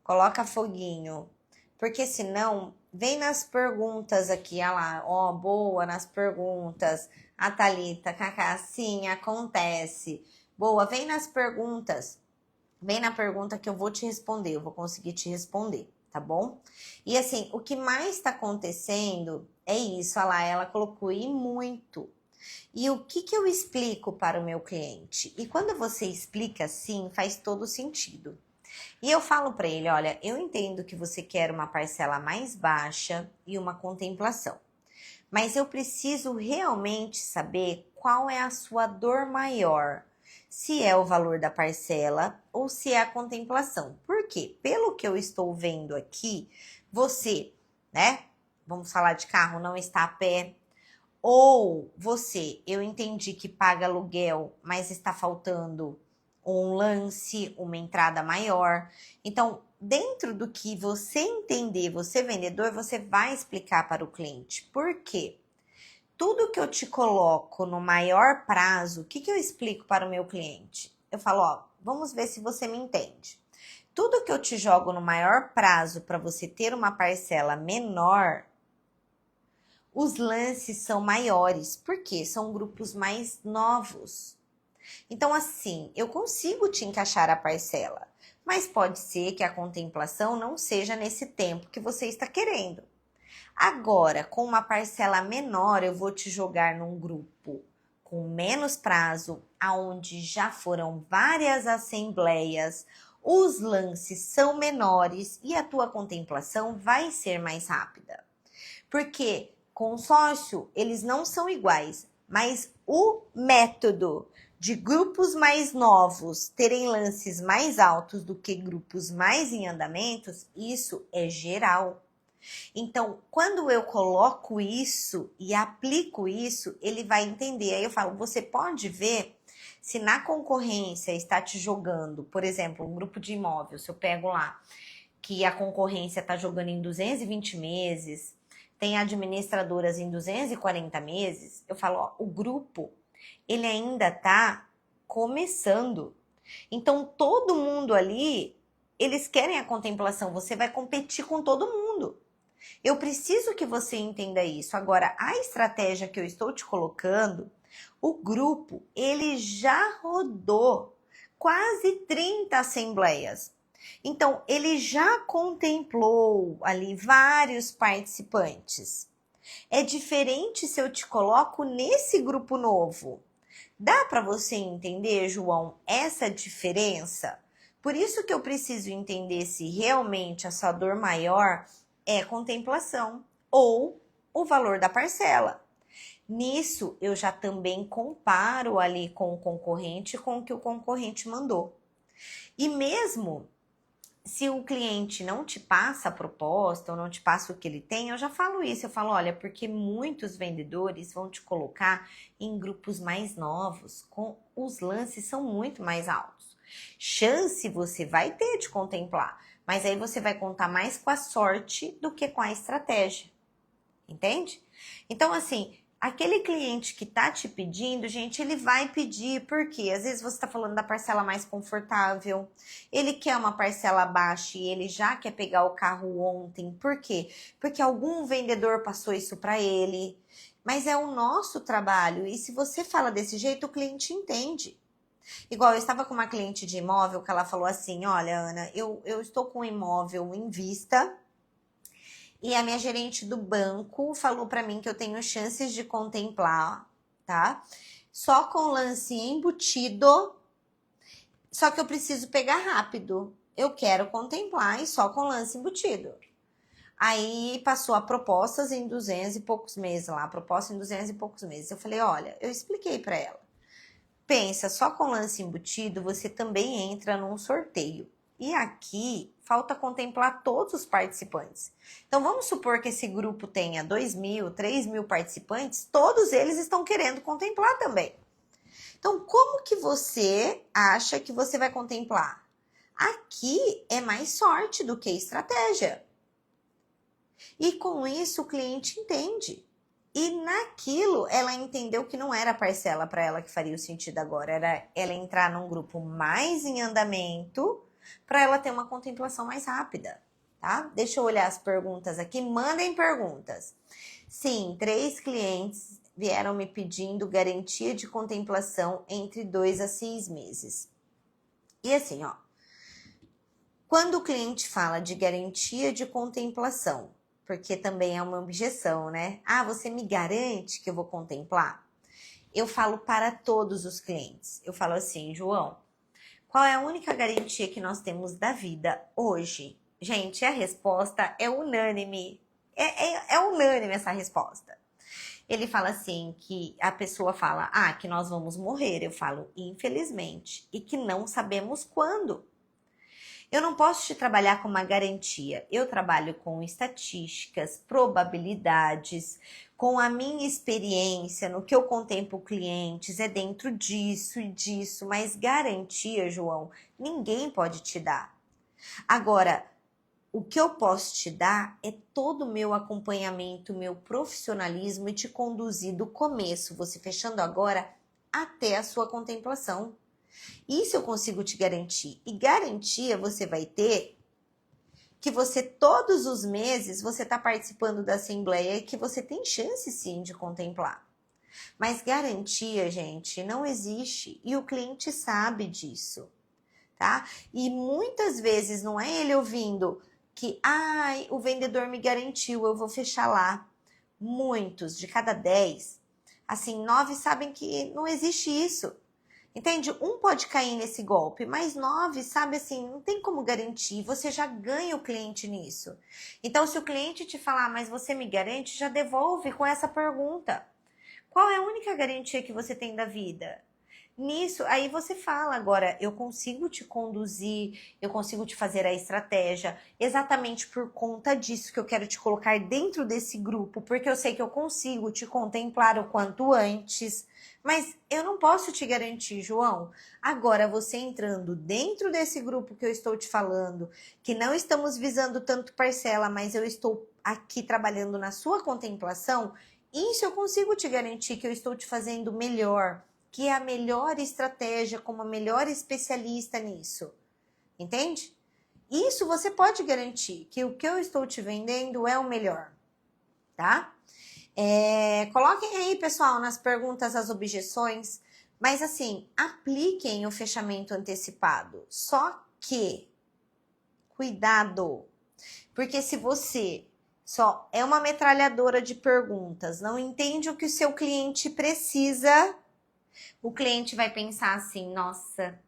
[SPEAKER 1] Coloca foguinho. Porque senão, vem nas perguntas aqui, olha lá, ó, boa nas perguntas. A Thalita, Cacá, sim, acontece. Boa, vem nas perguntas. Vem na pergunta que eu vou te responder, eu vou conseguir te responder, tá bom? E assim, o que mais tá acontecendo é isso, olha lá, ela colocou e muito. E o que eu explico para o meu cliente? E quando você explica assim, faz todo sentido. E eu falo para ele, olha, eu entendo que você quer uma parcela mais baixa e uma contemplação. Mas eu preciso realmente saber qual é a sua dor maior. se é o valor da parcela ou se é a contemplação. Por quê? Pelo que eu estou vendo aqui, você, né? Vamos falar de carro, não está a pé. Ou você, eu entendi que paga aluguel, mas está faltando um lance, uma entrada maior. Então, dentro do que você entender, você vendedor, você vai explicar para o cliente. Por quê? Tudo que eu te coloco no maior prazo, o que eu explico para o meu cliente? Eu falo, ó, vamos ver se você me entende. Tudo que eu te jogo no maior prazo para você ter uma parcela menor, os lances são maiores, porque são grupos mais novos. Então, assim, eu consigo te encaixar a parcela, mas pode ser que a contemplação não seja nesse tempo que você está querendo. Agora, com uma parcela menor, eu vou te jogar num grupo com menos prazo, aonde já foram várias assembleias, os lances são menores e a tua contemplação vai ser mais rápida. Porque consórcio, eles não são iguais, mas o método de grupos mais novos terem lances mais altos do que grupos mais em andamentos, isso é geral. Então, quando eu coloco isso e aplico isso, ele vai entender. Aí eu falo, você pode ver se na concorrência está te jogando, por exemplo, um grupo de imóvel, se eu pego lá, que a concorrência está jogando em 220 meses, tem administradoras em 240 meses, eu falo, ó, o grupo, ele ainda está começando. Então, todo mundo ali, eles querem a contemplação, você vai competir com todo mundo. Eu preciso que você entenda isso. Agora, a estratégia que eu estou te colocando, o grupo, ele já rodou quase 30 assembleias. Então, ele já contemplou ali vários participantes. É diferente se eu te coloco nesse grupo novo. Dá para você entender, João, essa diferença? Por isso que eu preciso entender se realmente a sua dor maior é contemplação ou o valor da parcela. Nisso, eu já também comparo ali com o concorrente, com o que o concorrente mandou. E mesmo se o cliente não te passa a proposta ou não te passa o que ele tem, eu já falo isso. Eu falo, olha, porque muitos vendedores vão te colocar em grupos mais novos, com os lances são muito mais altos. Chance você vai ter de contemplar, mas aí você vai contar mais com a sorte do que com a estratégia. Entende? Então, assim, aquele cliente que tá te pedindo, gente, ele vai pedir, porque às vezes você tá falando da parcela mais confortável, ele quer uma parcela baixa e ele já quer pegar o carro ontem. Por quê? Porque algum vendedor passou isso para ele. Mas é o nosso trabalho, e se você fala desse jeito, o cliente entende. Igual, eu estava com uma cliente de imóvel que ela falou assim, olha, Ana, eu estou com um imóvel em vista e a minha gerente do banco falou para mim que eu tenho chances de contemplar, tá? Só com lance embutido, só que eu preciso pegar rápido. Eu quero contemplar e só com lance embutido. Aí passou a propostas em 200 e poucos meses lá, a proposta em 200 e poucos meses. Eu falei, olha, eu expliquei para ela. Pensa, só com lance embutido você também entra num sorteio. E aqui falta contemplar todos os participantes. Então vamos supor que esse grupo tenha 2.000, 3.000 participantes, todos eles estão querendo contemplar também. Então como que você acha que você vai contemplar? Aqui é mais sorte do que estratégia. E com isso o cliente entende. E naquilo ela entendeu que não era parcela para ela que faria o sentido agora, era ela entrar num grupo mais em andamento para ela ter uma contemplação mais rápida, tá? Deixa eu olhar as perguntas aqui, mandem perguntas. Sim, 3 clientes vieram me pedindo garantia de contemplação entre 2 a 6 meses. E assim, ó, quando o cliente fala de garantia de contemplação, porque também é uma objeção, né? Ah, você me garante que eu vou contemplar? Eu falo para todos os clientes. Eu falo assim, João, qual é a única garantia que nós temos da vida hoje? Gente, a resposta é unânime. É unânime essa resposta. Ele fala assim, que a pessoa fala, que nós vamos morrer. Eu falo, infelizmente, e que não sabemos quando. Eu não posso te trabalhar com uma garantia. Eu trabalho com estatísticas, probabilidades, com a minha experiência, no que eu contemplo clientes, é dentro disso e disso, mas garantia, João, ninguém pode te dar. Agora, o que eu posso te dar é todo o meu acompanhamento, meu profissionalismo e te conduzir do começo, você fechando agora, até a sua contemplação. Isso eu consigo te garantir. E garantia você vai ter que você, todos os meses, você está participando da assembleia e que você tem chance sim de contemplar. Mas garantia, gente, não existe e o cliente sabe disso, tá? E muitas vezes não é ele ouvindo que, o vendedor me garantiu, eu vou fechar lá. Muitos, de cada 10, assim, 9 sabem que não existe isso. Entende? Um pode cair nesse golpe, mas 9, sabe assim, não tem como garantir, você já ganha o cliente nisso. Então, se o cliente te falar, mas você me garante, já devolve com essa pergunta. Qual é a única garantia que você tem da vida? Nisso, aí você fala, agora, eu consigo te conduzir, eu consigo te fazer a estratégia, exatamente por conta disso que eu quero te colocar dentro desse grupo, porque eu sei que eu consigo te contemplar o quanto antes, mas eu não posso te garantir, João. Agora, você entrando dentro desse grupo que eu estou te falando, que não estamos visando tanto parcela, mas eu estou aqui trabalhando na sua contemplação, isso eu consigo te garantir que eu estou te fazendo melhor, que é a melhor estratégia, como a melhor especialista nisso. Entende? Isso você pode garantir, que o que eu estou te vendendo é o melhor, tá? Coloquem aí, pessoal, nas perguntas as objeções, mas assim, apliquem o fechamento antecipado. Só que, cuidado, porque se você só é uma metralhadora de perguntas, não entende o que o seu cliente precisa, o cliente vai pensar assim, nossa,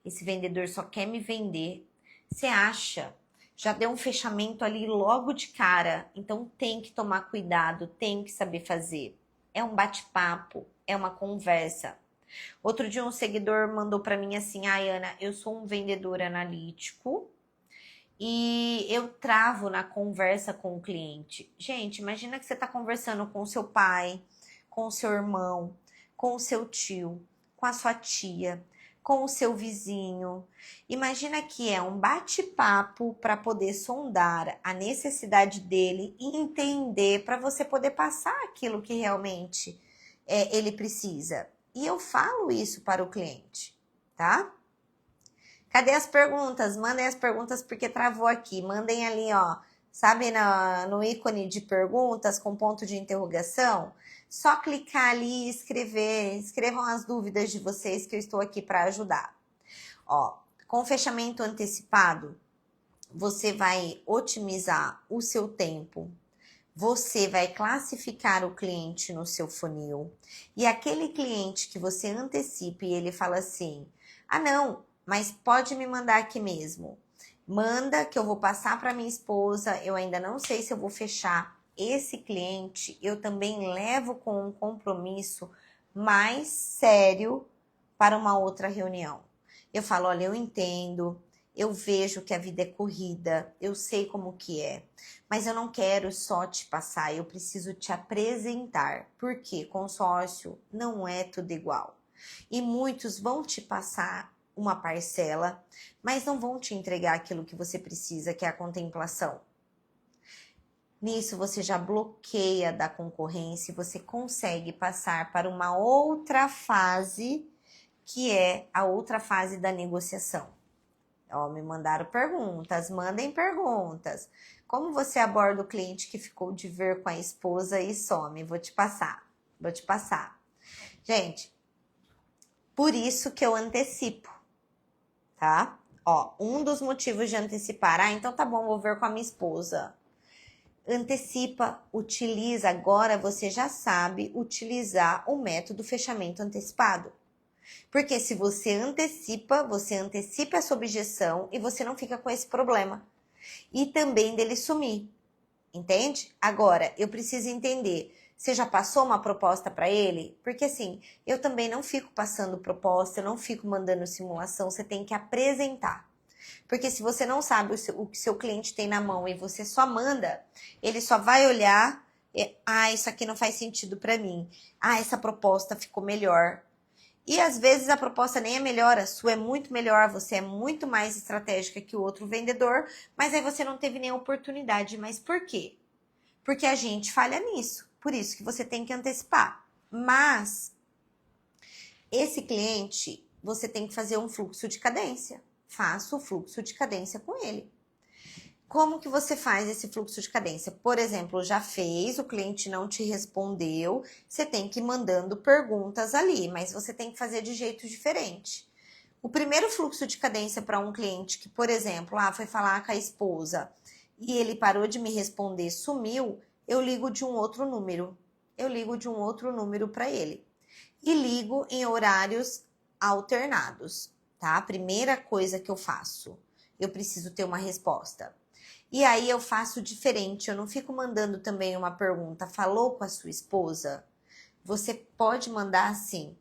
[SPEAKER 1] esse vendedor só quer me vender. Você acha? Já deu um fechamento ali logo de cara. Então tem que tomar cuidado, tem que saber fazer. É um bate-papo, é uma conversa. Outro dia um seguidor mandou para mim assim, Ana, eu sou um vendedor analítico e eu travo na conversa com o cliente. Gente, imagina que você está conversando com o seu pai, com o seu irmão, com o seu tio, com a sua tia, com o seu vizinho. Imagina que é um bate-papo para poder sondar a necessidade dele e entender para você poder passar aquilo que realmente ele precisa. E eu falo isso para o cliente, tá? Cadê as perguntas? Mandem as perguntas porque travou aqui. Mandem ali, ó, sabe, no ícone de perguntas com ponto de interrogação? Só clicar ali e escrever. Escrevam as dúvidas de vocês que eu estou aqui para ajudar. Ó, com fechamento antecipado, você vai otimizar o seu tempo. Você vai classificar o cliente no seu funil. E aquele cliente que você antecipe e ele fala assim, não, mas pode me mandar aqui mesmo. Manda que eu vou passar para minha esposa, eu ainda não sei se eu vou fechar. Esse cliente eu também levo com um compromisso mais sério para uma outra reunião. Eu falo, olha, eu entendo, eu vejo que a vida é corrida, eu sei como que é, mas eu não quero só te passar, eu preciso te apresentar, porque consórcio não é tudo igual. E muitos vão te passar uma parcela, mas não vão te entregar aquilo que você precisa, que é a contemplação. Nisso você já bloqueia da concorrência e você consegue passar para uma outra fase, que é a outra fase da negociação. Ó, me mandaram perguntas, mandem perguntas. Como você aborda o cliente que ficou de ver com a esposa e some? Vou te passar. Gente, por isso que eu antecipo, tá? Ó, um dos motivos de antecipar, então tá bom, vou ver com a minha esposa. Antecipa, utiliza, agora você já sabe utilizar o método fechamento antecipado. Porque se você antecipa essa objeção e você não fica com esse problema. E também dele sumir, entende? Agora, eu preciso entender, Você já passou uma proposta para ele? Porque assim, eu também não fico passando proposta, eu não fico mandando simulação, você tem que apresentar. Porque se você não sabe o que seu cliente tem na mão e você só manda, ele só vai olhar, isso aqui não faz sentido para mim. Essa proposta ficou melhor. E às vezes a proposta nem é melhor, a sua é muito melhor, você é muito mais estratégica que o outro vendedor, mas aí você não teve nem oportunidade. Mas por quê? Porque a gente falha nisso. Por isso que você tem que antecipar. Mas esse cliente, você tem que fazer um fluxo de cadência. Faça o fluxo de cadência com ele. Como que você faz esse fluxo de cadência? Por exemplo, já fez, o cliente não te respondeu, você tem que ir mandando perguntas ali, mas você tem que fazer de jeito diferente. O primeiro fluxo de cadência para um cliente que, por exemplo, foi falar com a esposa e ele parou de me responder, sumiu, eu ligo de um outro número. Eu ligo de um outro número para ele. E ligo em horários alternados, tá? A primeira coisa que eu faço, eu preciso ter uma resposta. E aí eu faço diferente, eu não fico mandando também uma pergunta, falou com a sua esposa? Você pode mandar assim,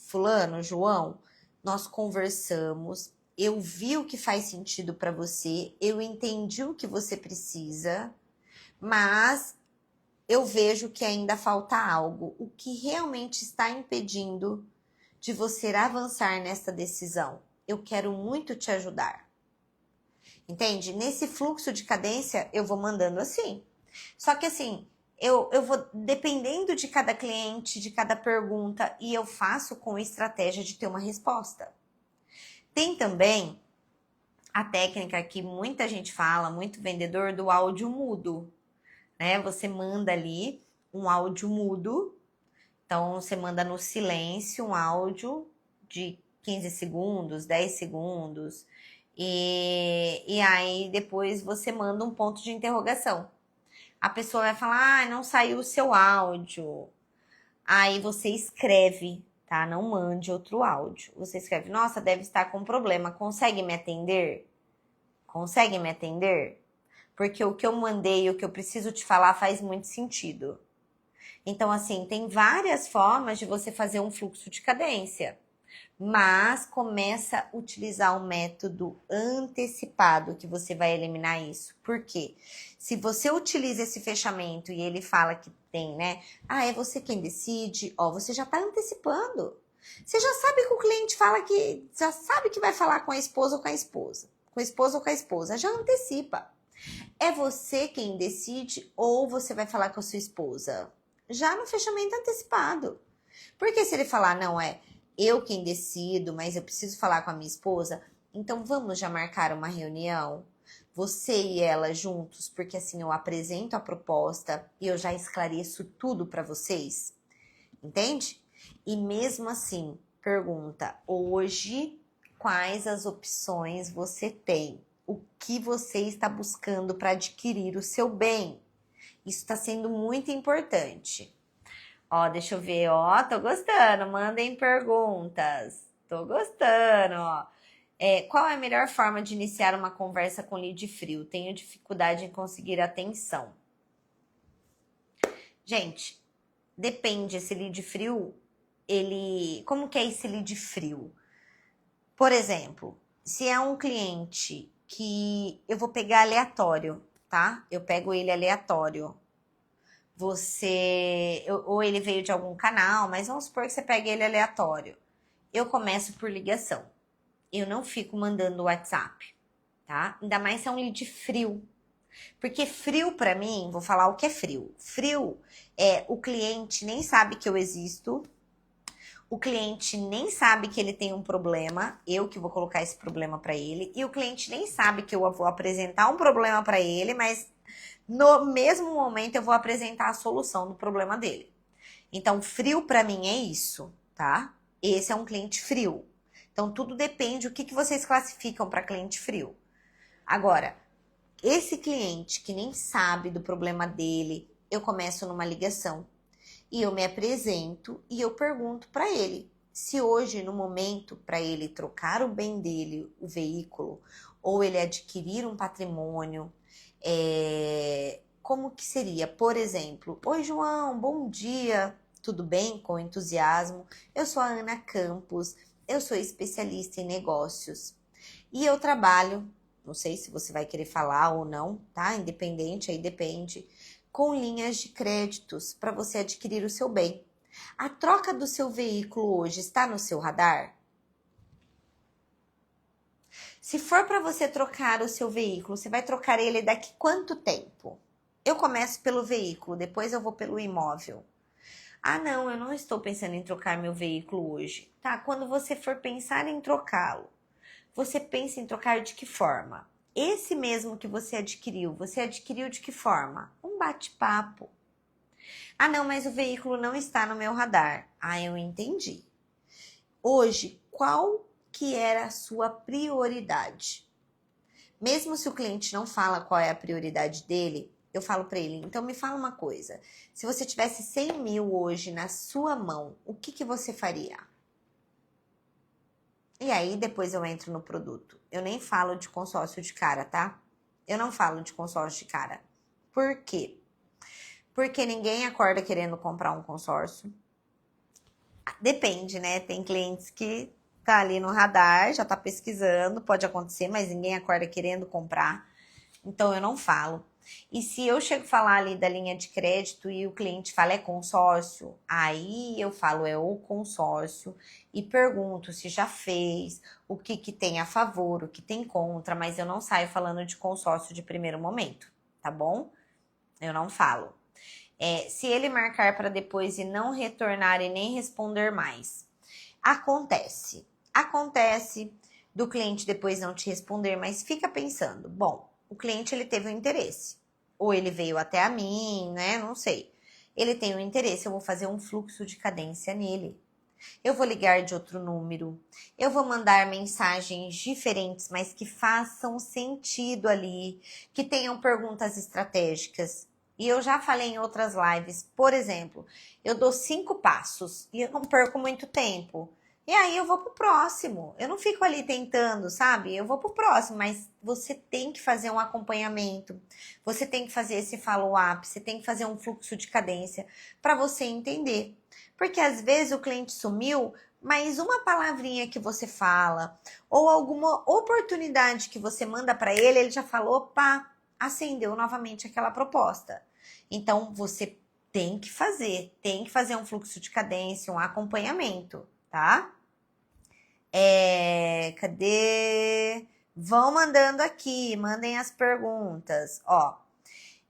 [SPEAKER 1] fulano, João, nós conversamos, eu vi o que faz sentido para você, eu entendi o que você precisa, mas eu vejo que ainda falta algo, o que realmente está impedindo de você avançar nessa decisão. Eu quero muito te ajudar. Entende? Nesse fluxo de cadência, eu vou mandando assim. Só que assim, eu vou dependendo de cada cliente, de cada pergunta, e eu faço com estratégia de ter uma resposta. Tem também a técnica que muita gente fala, muito vendedor, do áudio mudo, né? Você manda ali um áudio mudo, então você manda no silêncio um áudio de 15 segundos, 10 segundos, e aí depois você manda um ponto de interrogação. A pessoa vai falar, não saiu o seu áudio. Aí você escreve, tá? Não mande outro áudio. Você escreve, nossa, deve estar com problema, consegue me atender? Consegue me atender? Porque o que eu mandei, o que eu preciso te falar faz muito sentido. Então, assim, tem várias formas de você fazer um fluxo de cadência. Mas começa a utilizar o método antecipado, que você vai eliminar isso. Por quê? Se você utiliza esse fechamento e ele fala que tem, né? É você quem decide, você já está antecipando. Você já sabe que o cliente fala que, já sabe que vai falar com a esposa ou com a esposa. Com a esposa ou com a esposa, já antecipa. É você quem decide ou você vai falar com a sua esposa? Já no fechamento antecipado. Porque se ele falar, não, eu quem decido, mas eu preciso falar com a minha esposa, então vamos já marcar uma reunião, você e ela juntos, porque assim eu apresento a proposta e eu já esclareço tudo para vocês, entende? E mesmo assim, pergunta, hoje, quais as opções você tem? O que você está buscando para adquirir o seu bem? Isso está sendo muito importante. Deixa eu ver, tô gostando, mandem perguntas, tô gostando, qual é a melhor forma de iniciar uma conversa com lead frio? Tenho dificuldade em conseguir atenção. Gente, depende, esse lead frio, como que é esse lead frio? Por exemplo, se é um cliente que eu vou pegar aleatório, tá? Eu pego ele aleatório. Ou ele veio de algum canal, mas vamos supor que você pegue ele aleatório. Eu começo por ligação. Eu não fico mandando WhatsApp, tá? Ainda mais se é um lead frio. Porque frio pra mim, vou falar o que é frio. Frio é o cliente nem sabe que eu existo, o cliente nem sabe que ele tem um problema, eu que vou colocar esse problema pra ele, e o cliente nem sabe que eu vou apresentar um problema pra ele, mas no mesmo momento eu vou apresentar a solução do problema dele. Então, frio para mim é isso, tá? Esse é um cliente frio. Então, tudo depende do que vocês classificam para cliente frio. Agora, esse cliente que nem sabe do problema dele, eu começo numa ligação e eu me apresento e eu pergunto para ele se hoje, no momento, para ele trocar o bem dele, o veículo, ou ele adquirir um patrimônio, como que seria? Por exemplo, oi João, bom dia, tudo bem? Com entusiasmo. Eu sou a Ana Campos, eu sou especialista em negócios e eu trabalho, não sei se você vai querer falar ou não, tá? Independente, aí depende, com linhas de créditos para você adquirir o seu bem. A troca do seu veículo hoje está no seu radar? Se for para você trocar o seu veículo, você vai trocar ele daqui quanto tempo? Eu começo pelo veículo, depois eu vou pelo imóvel. Ah, não, eu não estou pensando em trocar meu veículo hoje. Tá, quando você for pensar em trocá-lo, você pensa em trocar de que forma? Esse mesmo que você adquiriu de que forma? Um bate-papo. Ah, não, mas o veículo não está no meu radar. Ah, eu entendi. Hoje, qual que era a sua prioridade? Mesmo se o cliente não fala qual é a prioridade dele, eu falo para ele, então me fala uma coisa. Se você tivesse 100 mil hoje na sua mão, o que você faria? E aí depois eu entro no produto. Eu nem falo de consórcio de cara, tá? Eu não falo de consórcio de cara. Por quê? Porque ninguém acorda querendo comprar um consórcio. Depende, né? Tem clientes que tá ali no radar, já tá pesquisando, pode acontecer, mas ninguém acorda querendo comprar. Então eu não falo. E se eu chego a falar ali da linha de crédito e o cliente fala é consórcio, aí eu falo é o consórcio e pergunto se já fez, o que tem a favor, o que tem contra, mas eu não saio falando de consórcio de primeiro momento, tá bom? Eu não falo. Se ele marcar para depois e não retornar e nem responder mais, acontece do cliente depois não te responder, mas fica pensando, bom, o cliente ele teve um interesse, ou ele veio até a mim, né? Não sei. Ele tem um interesse, eu vou fazer um fluxo de cadência nele. Eu vou ligar de outro número, eu vou mandar mensagens diferentes, mas que façam sentido ali, que tenham perguntas estratégicas. E eu já falei em outras lives, por exemplo, eu dou 5 passos e eu não perco muito tempo. E aí eu vou pro próximo. Eu não fico ali tentando, sabe? Eu vou pro próximo, mas você tem que fazer um acompanhamento. Você tem que fazer esse follow-up, você tem que fazer um fluxo de cadência para você entender. Porque às vezes o cliente sumiu, mas uma palavrinha que você fala ou alguma oportunidade que você manda para ele, ele já falou, opa, acendeu novamente aquela proposta. Então você tem que fazer um fluxo de cadência, um acompanhamento, tá? Cadê? Vão mandando aqui, mandem as perguntas, ó.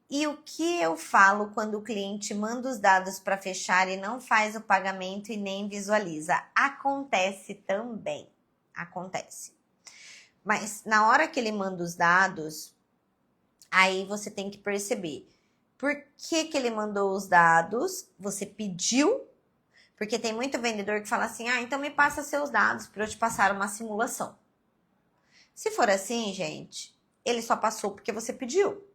[SPEAKER 1] E o que eu falo quando o cliente manda os dados para fechar e não faz o pagamento e nem visualiza? Acontece também, acontece. Mas na hora que ele manda os dados, aí você tem que perceber por que ele mandou os dados, você pediu. Porque tem muito vendedor que fala assim, então me passa seus dados para eu te passar uma simulação. Se for assim, gente, ele só passou porque você pediu.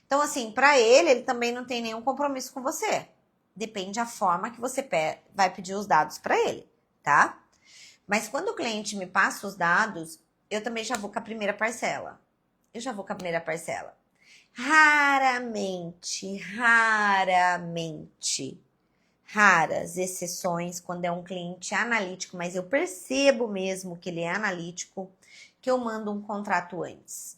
[SPEAKER 1] Então, assim, para ele também não tem nenhum compromisso com você. Depende da forma que você vai pedir os dados para ele, tá? Mas quando o cliente me passa os dados, eu também já vou com a primeira parcela. Raramente, raras exceções quando é um cliente analítico, mas eu percebo mesmo que ele é analítico, que eu mando um contrato antes.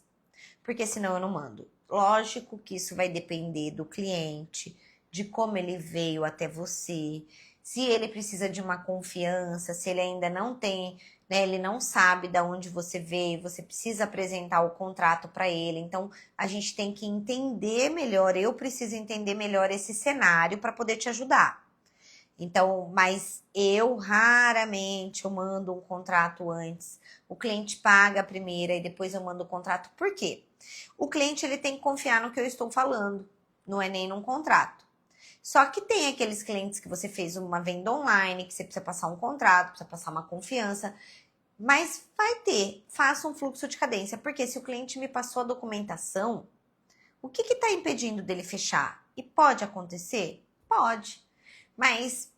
[SPEAKER 1] Porque senão eu não mando. Lógico que isso vai depender do cliente, de como ele veio até você, se ele precisa de uma confiança, se ele ainda não tem, né, ele não sabe de onde você veio, você precisa apresentar o contrato para ele. Então, a gente tem que entender melhor, eu preciso entender melhor esse cenário para poder te ajudar. Então, mas eu raramente eu mando um contrato antes. O cliente paga a primeira e depois eu mando o contrato. Por quê? O cliente ele tem que confiar no que eu estou falando, não é nem num contrato. Só que tem aqueles clientes que você fez uma venda online, que você precisa passar um contrato, precisa passar uma confiança, mas vai ter, faça um fluxo de cadência, porque se o cliente me passou a documentação, o que está impedindo dele fechar? E pode acontecer? Pode. Mas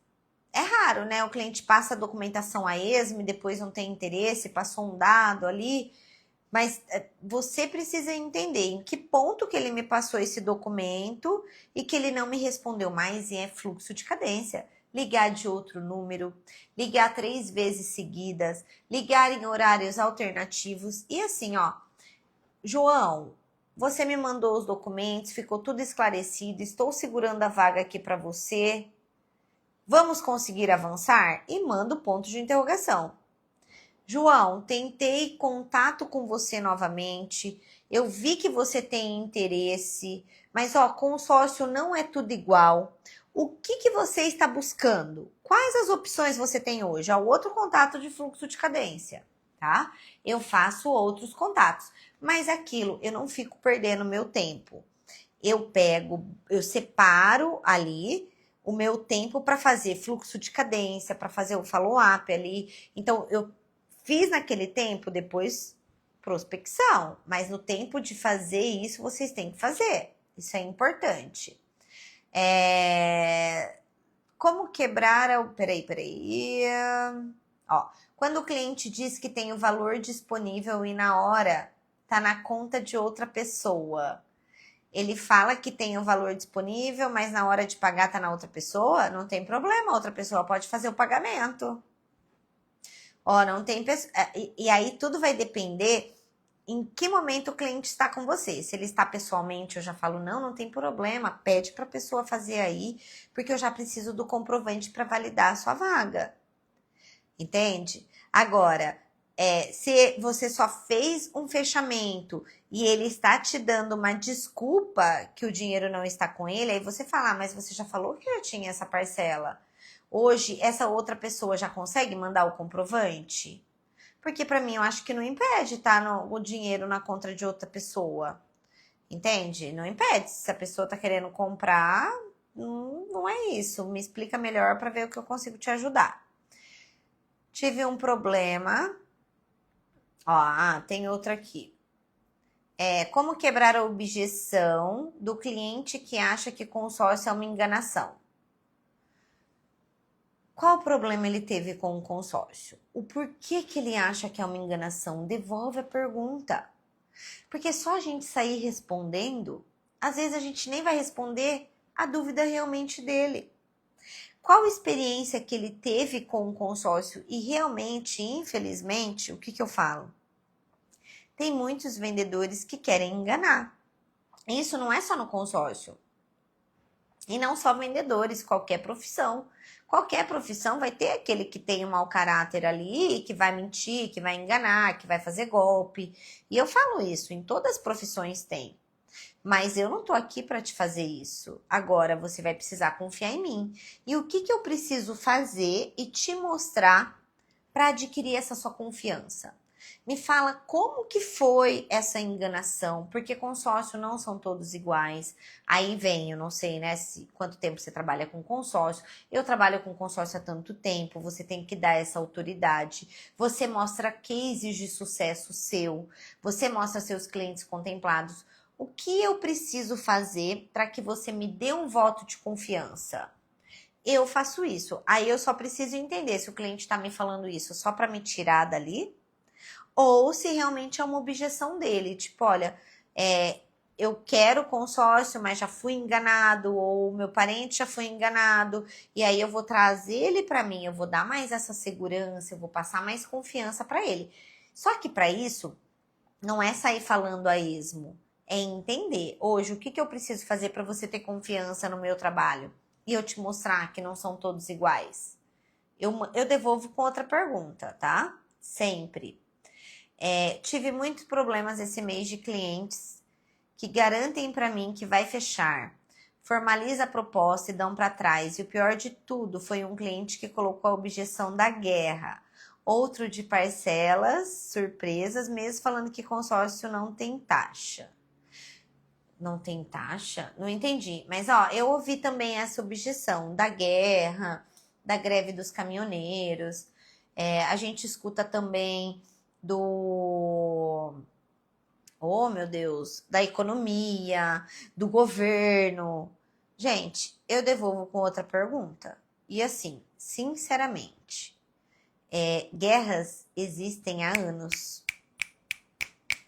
[SPEAKER 1] é raro, né? O cliente passa a documentação a esmo e depois não tem interesse, passou um dado ali. Mas você precisa entender em que ponto que ele me passou esse documento e que ele não me respondeu mais, e é fluxo de cadência. Ligar de outro número, ligar 3 vezes seguidas, ligar em horários alternativos e assim, ó. João, você me mandou os documentos, ficou tudo esclarecido, estou segurando a vaga aqui para você. Vamos conseguir avançar? E manda o ponto de interrogação. João, tentei contato com você novamente. Eu vi que você tem interesse, mas ó, consórcio não é tudo igual. O que você está buscando? Quais as opções você tem hoje? Ó, outro contato de fluxo de cadência, tá? Eu faço outros contatos, mas aquilo eu não fico perdendo meu tempo. Eu separo ali o meu tempo para fazer fluxo de cadência, para fazer o follow-up ali. Então, eu fiz naquele tempo, depois prospecção. Mas no tempo de fazer isso, vocês têm que fazer. Isso é importante. Como quebrar o... Peraí. Ó, quando o cliente diz que tem o valor disponível e na hora tá na conta de outra pessoa, ele fala que tem o valor disponível, mas na hora de pagar tá na outra pessoa, não tem problema, a outra pessoa pode fazer o pagamento. Ó, não tem pessoa. E aí tudo vai depender em que momento o cliente está com você. Se ele está pessoalmente, eu já falo, não tem problema, pede para a pessoa fazer aí, porque eu já preciso do comprovante para validar a sua vaga. Entende? Agora, se você só fez um fechamento e ele está te dando uma desculpa que o dinheiro não está com ele, aí você fala, mas você já falou que já tinha essa parcela. Hoje, essa outra pessoa já consegue mandar o comprovante? Porque para mim, eu acho que não impede, tá? O dinheiro na conta de outra pessoa. Entende? Não impede. Se a pessoa tá querendo comprar, não é isso. Me explica melhor para ver o que eu consigo te ajudar. Tive um problema. Ó, tem outra aqui. Como quebrar a objeção do cliente que acha que consórcio é uma enganação? Qual problema ele teve com o consórcio? O porquê que ele acha que é uma enganação? Devolve a pergunta. Porque só a gente sair respondendo, às vezes a gente nem vai responder a dúvida realmente dele. Qual experiência que ele teve com o consórcio? E realmente, infelizmente, o que eu falo? Tem muitos vendedores que querem enganar. Isso não é só no consórcio. E não só vendedores, qualquer profissão. Qualquer profissão vai ter aquele que tem um mau caráter ali, que vai mentir, que vai enganar, que vai fazer golpe. E eu falo isso, em todas as profissões tem. Mas eu não tô aqui para te fazer isso. Agora você vai precisar confiar em mim. E o que eu preciso fazer e te mostrar para adquirir essa sua confiança? Me fala como que foi essa enganação, porque consórcio não são todos iguais. Aí vem, eu não sei, né, quanto tempo você trabalha com consórcio. Eu trabalho com consórcio há tanto tempo, você tem que dar essa autoridade. Você mostra cases de sucesso seu, você mostra seus clientes contemplados. O que eu preciso fazer para que você me dê um voto de confiança? Eu faço isso. Aí eu só preciso entender se o cliente está me falando isso só para me tirar dali, ou se realmente é uma objeção dele, tipo, olha, eu quero consórcio, mas já fui enganado, ou meu parente já foi enganado, e aí eu vou trazer ele para mim, eu vou dar mais essa segurança, eu vou passar mais confiança para ele. Só que para isso, não é sair falando a esmo, é entender, hoje, o que eu preciso fazer para você ter confiança no meu trabalho? E eu te mostrar que não são todos iguais. Eu devolvo com outra pergunta, tá? Sempre. Tive muitos problemas esse mês de clientes que garantem para mim que vai fechar. Formaliza a proposta e dão para trás. E o pior de tudo foi um cliente que colocou a objeção da guerra. Outro de parcelas, surpresas, mesmo falando que consórcio não tem taxa. Não tem taxa? Não entendi. Mas, ó, eu ouvi também essa objeção da guerra, da greve dos caminhoneiros. A gente escuta também oh meu Deus, da economia, do governo. Gente, eu devolvo com outra pergunta. E assim, sinceramente, guerras existem há anos.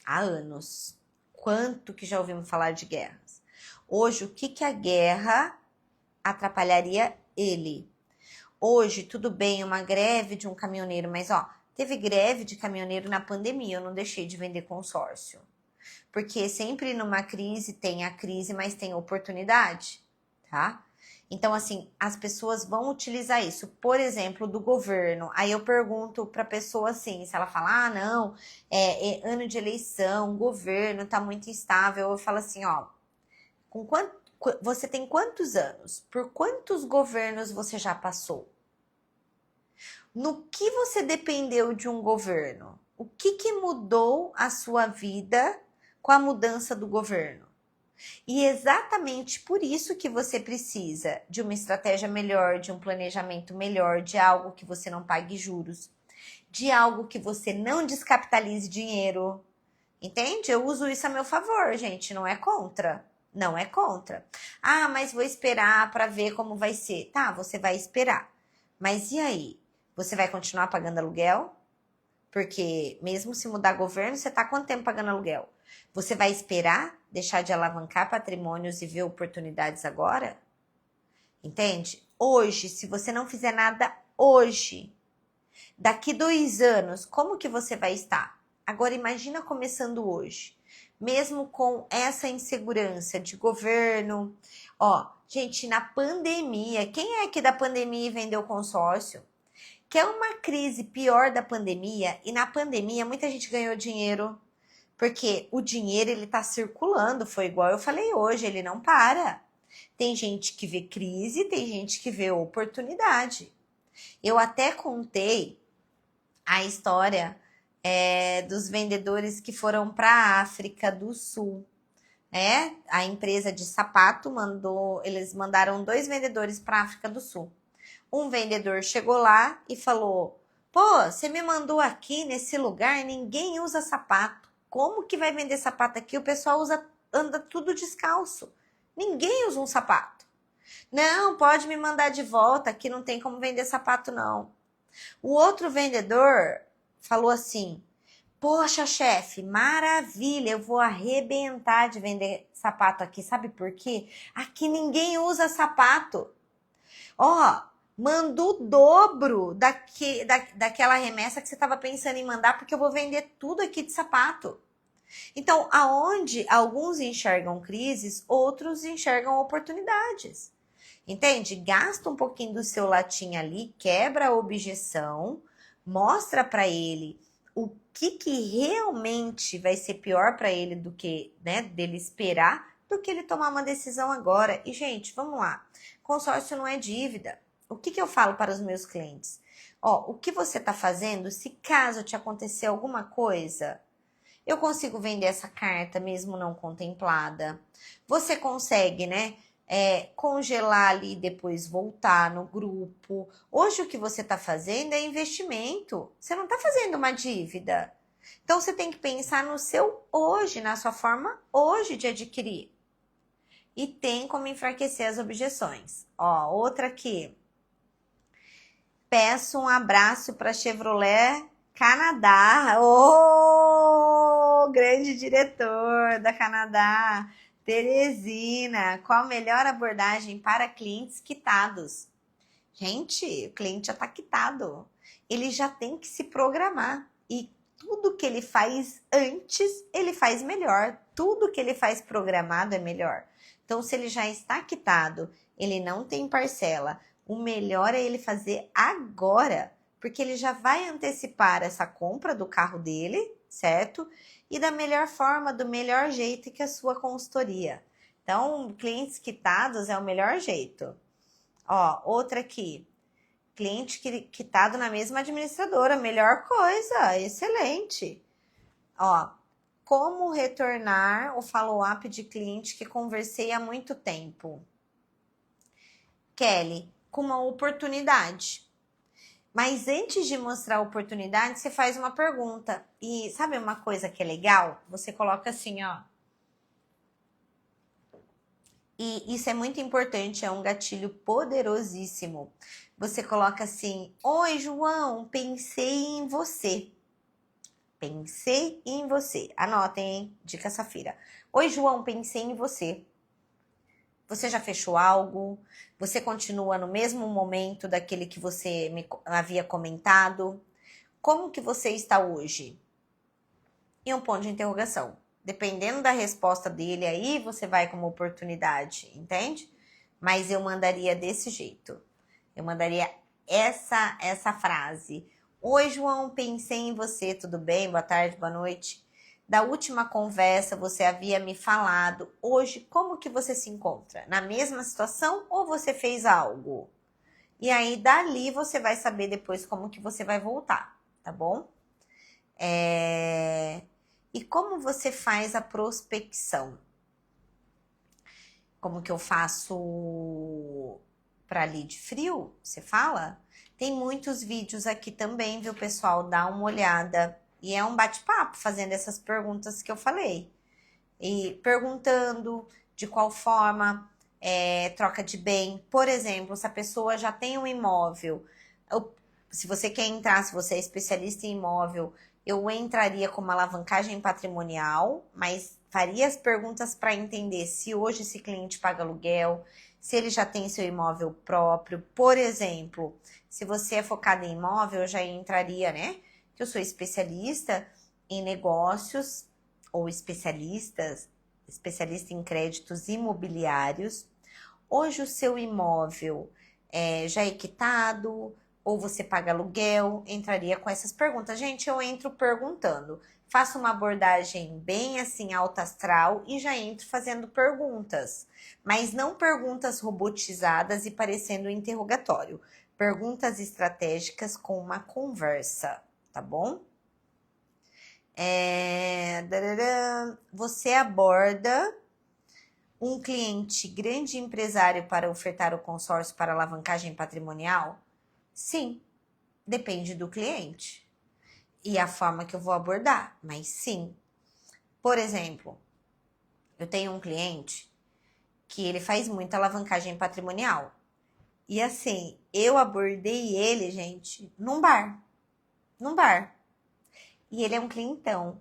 [SPEAKER 1] há anos. Quanto que já ouvimos falar de guerras? Hoje, o que a guerra atrapalharia ele? Hoje, tudo bem, uma greve de um caminhoneiro, mas ó, teve greve de caminhoneiro na pandemia, eu não deixei de vender consórcio. Porque sempre numa crise tem a crise, mas tem oportunidade, tá? Então, assim, as pessoas vão utilizar isso. Por exemplo, do governo. Aí eu pergunto para a pessoa assim, se ela fala, ah, não, é ano de eleição, o governo tá muito instável. Eu falo assim, ó, você tem quantos anos? Por quantos governos você já passou? No que você dependeu de um governo? O que mudou a sua vida com a mudança do governo? E exatamente por isso que você precisa de uma estratégia melhor, de um planejamento melhor, de algo que você não pague juros, de algo que você não descapitalize dinheiro. Entende? Eu uso isso a meu favor, gente, não é contra. Não é contra. Ah, mas vou esperar para ver como vai ser. Tá, você vai esperar. Mas e aí? Você vai continuar pagando aluguel? Porque mesmo se mudar governo, você tá quanto tempo pagando aluguel? Você vai esperar deixar de alavancar patrimônios e ver oportunidades agora? Entende? Hoje, se você não fizer nada hoje, daqui 2 anos, como que você vai estar? Agora imagina começando hoje. Mesmo com essa insegurança de governo. Ó, gente, na pandemia, quem é que da pandemia vendeu consórcio? Que é uma crise pior da pandemia, e na pandemia muita gente ganhou dinheiro, porque o dinheiro ele tá circulando, foi igual eu falei hoje, ele não para. Tem gente que vê crise, tem gente que vê oportunidade. Eu até contei a história dos vendedores que foram para a África do Sul. A empresa de sapato eles mandaram 2 vendedores para a África do Sul. Um vendedor chegou lá e falou, pô, você me mandou aqui nesse lugar, ninguém usa sapato. Como que vai vender sapato aqui? O pessoal anda tudo descalço. Ninguém usa um sapato. Não, pode me mandar de volta, aqui não tem como vender sapato não. O outro vendedor falou assim, poxa, chefe, maravilha, eu vou arrebentar de vender sapato aqui. Sabe por quê? Aqui ninguém usa sapato. Ó, manda o dobro daquela remessa que você estava pensando em mandar, porque eu vou vender tudo aqui de sapato. Então, aonde alguns enxergam crises, outros enxergam oportunidades. Entende? Gasta um pouquinho do seu latim ali, quebra a objeção, mostra para ele o que realmente vai ser pior para ele do que, né, dele esperar, do que ele tomar uma decisão agora. E, gente, vamos lá. Consórcio não é dívida. O que eu falo para os meus clientes? Ó, o que você está fazendo, se caso te acontecer alguma coisa, eu consigo vender essa carta mesmo não contemplada. Você consegue, né? Congelar ali e depois voltar no grupo. Hoje o que você está fazendo é investimento. Você não está fazendo uma dívida. Então você tem que pensar no seu hoje, na sua forma hoje de adquirir. E tem como enfraquecer as objeções. Ó, outra aqui. Peço um abraço para Chevrolet Canadá. Ô, grande diretor da Canadá. Teresina, qual a melhor abordagem para clientes quitados? Gente, o cliente já está quitado. Ele já tem que se programar. E tudo que ele faz antes, ele faz melhor. Tudo que ele faz programado é melhor. Então, se ele já está quitado, ele não tem parcela, o melhor é ele fazer agora, porque ele já vai antecipar essa compra do carro dele, certo? E da melhor forma, do melhor jeito que a sua consultoria. Então, clientes quitados é o melhor jeito. Ó, outra aqui. Cliente quitado na mesma administradora, melhor coisa, excelente. Ó, como retornar o follow-up de cliente que conversei há muito tempo? Kelly, com uma oportunidade. Mas antes de mostrar a oportunidade, você faz uma pergunta. E sabe uma coisa que é legal? Você coloca assim, ó. E isso é muito importante, é um gatilho poderosíssimo. Você coloca assim, oi, João, pensei em você. pensei em você. Anotem, hein? Dica Safira. Oi, João, pensei em você. Você já fechou algo? Você continua no mesmo momento daquele que você me havia comentado? Como que você está hoje? E um ponto de interrogação. Dependendo da resposta dele aí, você vai como oportunidade, entende? Mas eu mandaria desse jeito. Eu mandaria essa frase. Oi, João, pensei em você, tudo bem? Boa tarde, boa noite. Da última conversa, você havia me falado. Hoje, como que você se encontra? Na mesma situação ou você fez algo? E aí, dali, você vai saber depois como que você vai voltar, tá bom? E como você faz a prospecção? Como que eu faço para lead frio? Você fala? Tem muitos vídeos aqui também, viu, pessoal? Dá uma olhada. E é um bate-papo fazendo essas perguntas que eu falei. E perguntando de qual forma troca de bem. Por exemplo, se a pessoa já tem um imóvel, se você quer entrar, se você é especialista em imóvel, eu entraria com uma alavancagem patrimonial, mas faria as perguntas para entender se hoje esse cliente paga aluguel, se ele já tem seu imóvel próprio. Por exemplo, se você é focado em imóvel, eu já entraria, né? Que eu sou especialista em negócios ou especialista em créditos imobiliários. Hoje o seu imóvel já é quitado ou você paga aluguel? Entraria com essas perguntas. Gente, eu entro perguntando. Faço uma abordagem bem assim alta astral e já entro fazendo perguntas. Mas não perguntas robotizadas e parecendo um interrogatório. Perguntas estratégicas com uma conversa, tá bom? Você aborda um cliente grande empresário para ofertar o consórcio para alavancagem patrimonial? Sim, depende do cliente e a forma que eu vou abordar, mas sim. Por exemplo, eu tenho um cliente que ele faz muita alavancagem patrimonial. E assim, eu abordei ele, gente, num bar. E ele é um clientão.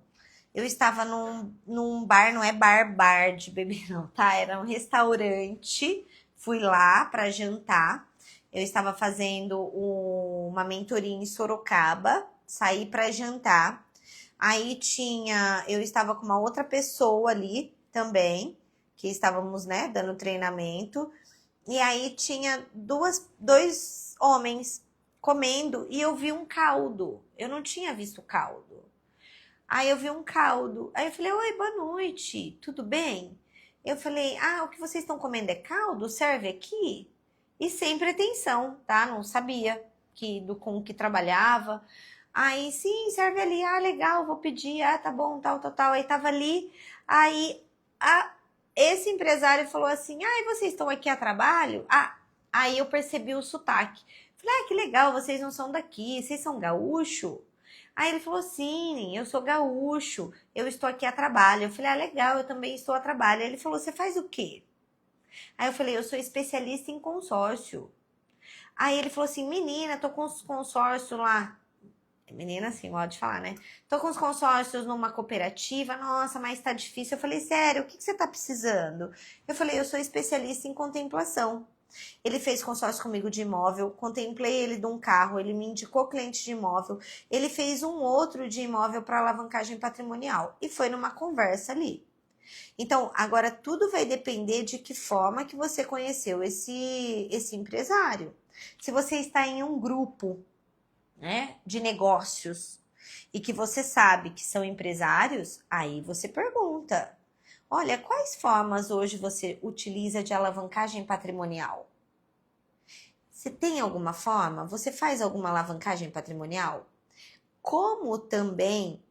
[SPEAKER 1] Eu estava num bar, não é bar de beber não, tá? Era um restaurante. Fui lá para jantar. Eu estava fazendo uma mentoria em Sorocaba. Saí para jantar. Aí eu estava com uma outra pessoa ali também, que estávamos, né, dando treinamento. E aí tinha dois homens comendo e eu vi um caldo. Eu não tinha visto caldo. Aí eu vi um caldo. Aí eu falei, oi, boa noite, tudo bem? Eu falei, o que vocês estão comendo é caldo? Serve aqui? E sem pretensão, tá? Não sabia com que trabalhava. Aí, sim, serve ali. Legal, vou pedir. Tá bom, tal. Aí tava ali. Aí, esse empresário falou assim, e vocês estão aqui a trabalho? Aí eu percebi o sotaque. Falei, que legal, vocês não são daqui, vocês são gaúcho? Aí ele falou, sim, eu sou gaúcho, eu estou aqui a trabalho. Eu falei, legal, eu também estou a trabalho. Aí ele falou, você faz o quê? Aí eu falei, eu sou especialista em consórcio. Aí ele falou assim, menina, tô com os consórcios lá. Menina, assim, modo de falar, né? Tô com os consórcios numa cooperativa, nossa, mas tá difícil. Eu falei, sério, o que você tá precisando? Eu falei, eu sou especialista em contemplação. Ele fez consórcio comigo de imóvel, contemplei ele de um carro, ele me indicou cliente de imóvel, ele fez um outro de imóvel para alavancagem patrimonial e foi numa conversa ali. Então, agora tudo vai depender de que forma que você conheceu esse empresário. Se você está em um grupo, né, de negócios e que você sabe que são empresários, aí você pergunta, olha, quais formas hoje você utiliza de alavancagem patrimonial? Você tem alguma forma? Você faz alguma alavancagem patrimonial? Como também,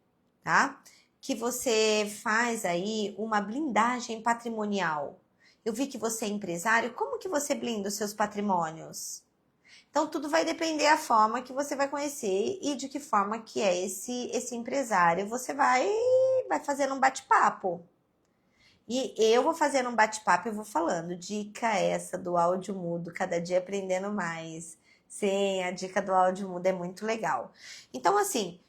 [SPEAKER 1] tá? Que você faz aí uma blindagem patrimonial. Eu vi que você é empresário, como que você blinda os seus patrimônios? Então, tudo vai depender da forma que você vai conhecer e de que forma que é esse empresário. Você vai fazendo um bate-papo. E eu vou fazendo um bate-papo e vou falando. Dica essa do áudio mudo, cada dia aprendendo mais. Sim, a dica do áudio mudo é muito legal. Então, assim,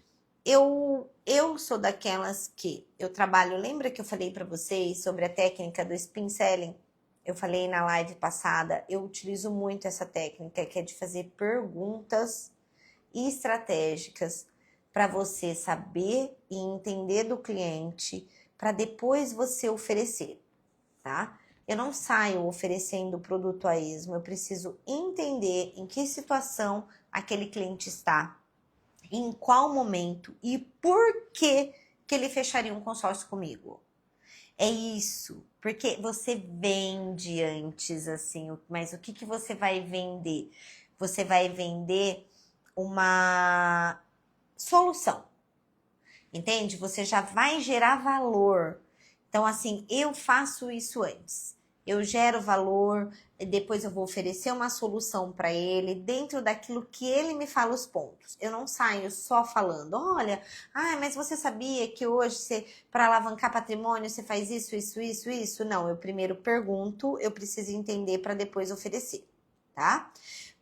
[SPEAKER 1] eu sou daquelas que eu trabalho, lembra que eu falei para vocês sobre a técnica do spin selling? Eu falei na live passada, eu utilizo muito essa técnica, que é de fazer perguntas estratégicas para você saber e entender do cliente, para depois você oferecer, tá? Eu não saio oferecendo o produto a esmo, eu preciso entender em que situação aquele cliente está, em qual momento e por que ele fecharia um consórcio comigo. É isso, porque você vende antes, assim, mas o que você vai vender? Você vai vender uma solução, entende? Você já vai gerar valor. Então, assim, eu faço isso antes. Eu gero valor, depois eu vou oferecer uma solução para ele dentro daquilo que ele me fala os pontos. Eu não saio só falando, olha, mas você sabia que hoje para alavancar patrimônio você faz isso, isso, isso, isso? Não, eu primeiro pergunto, eu preciso entender para depois oferecer, tá?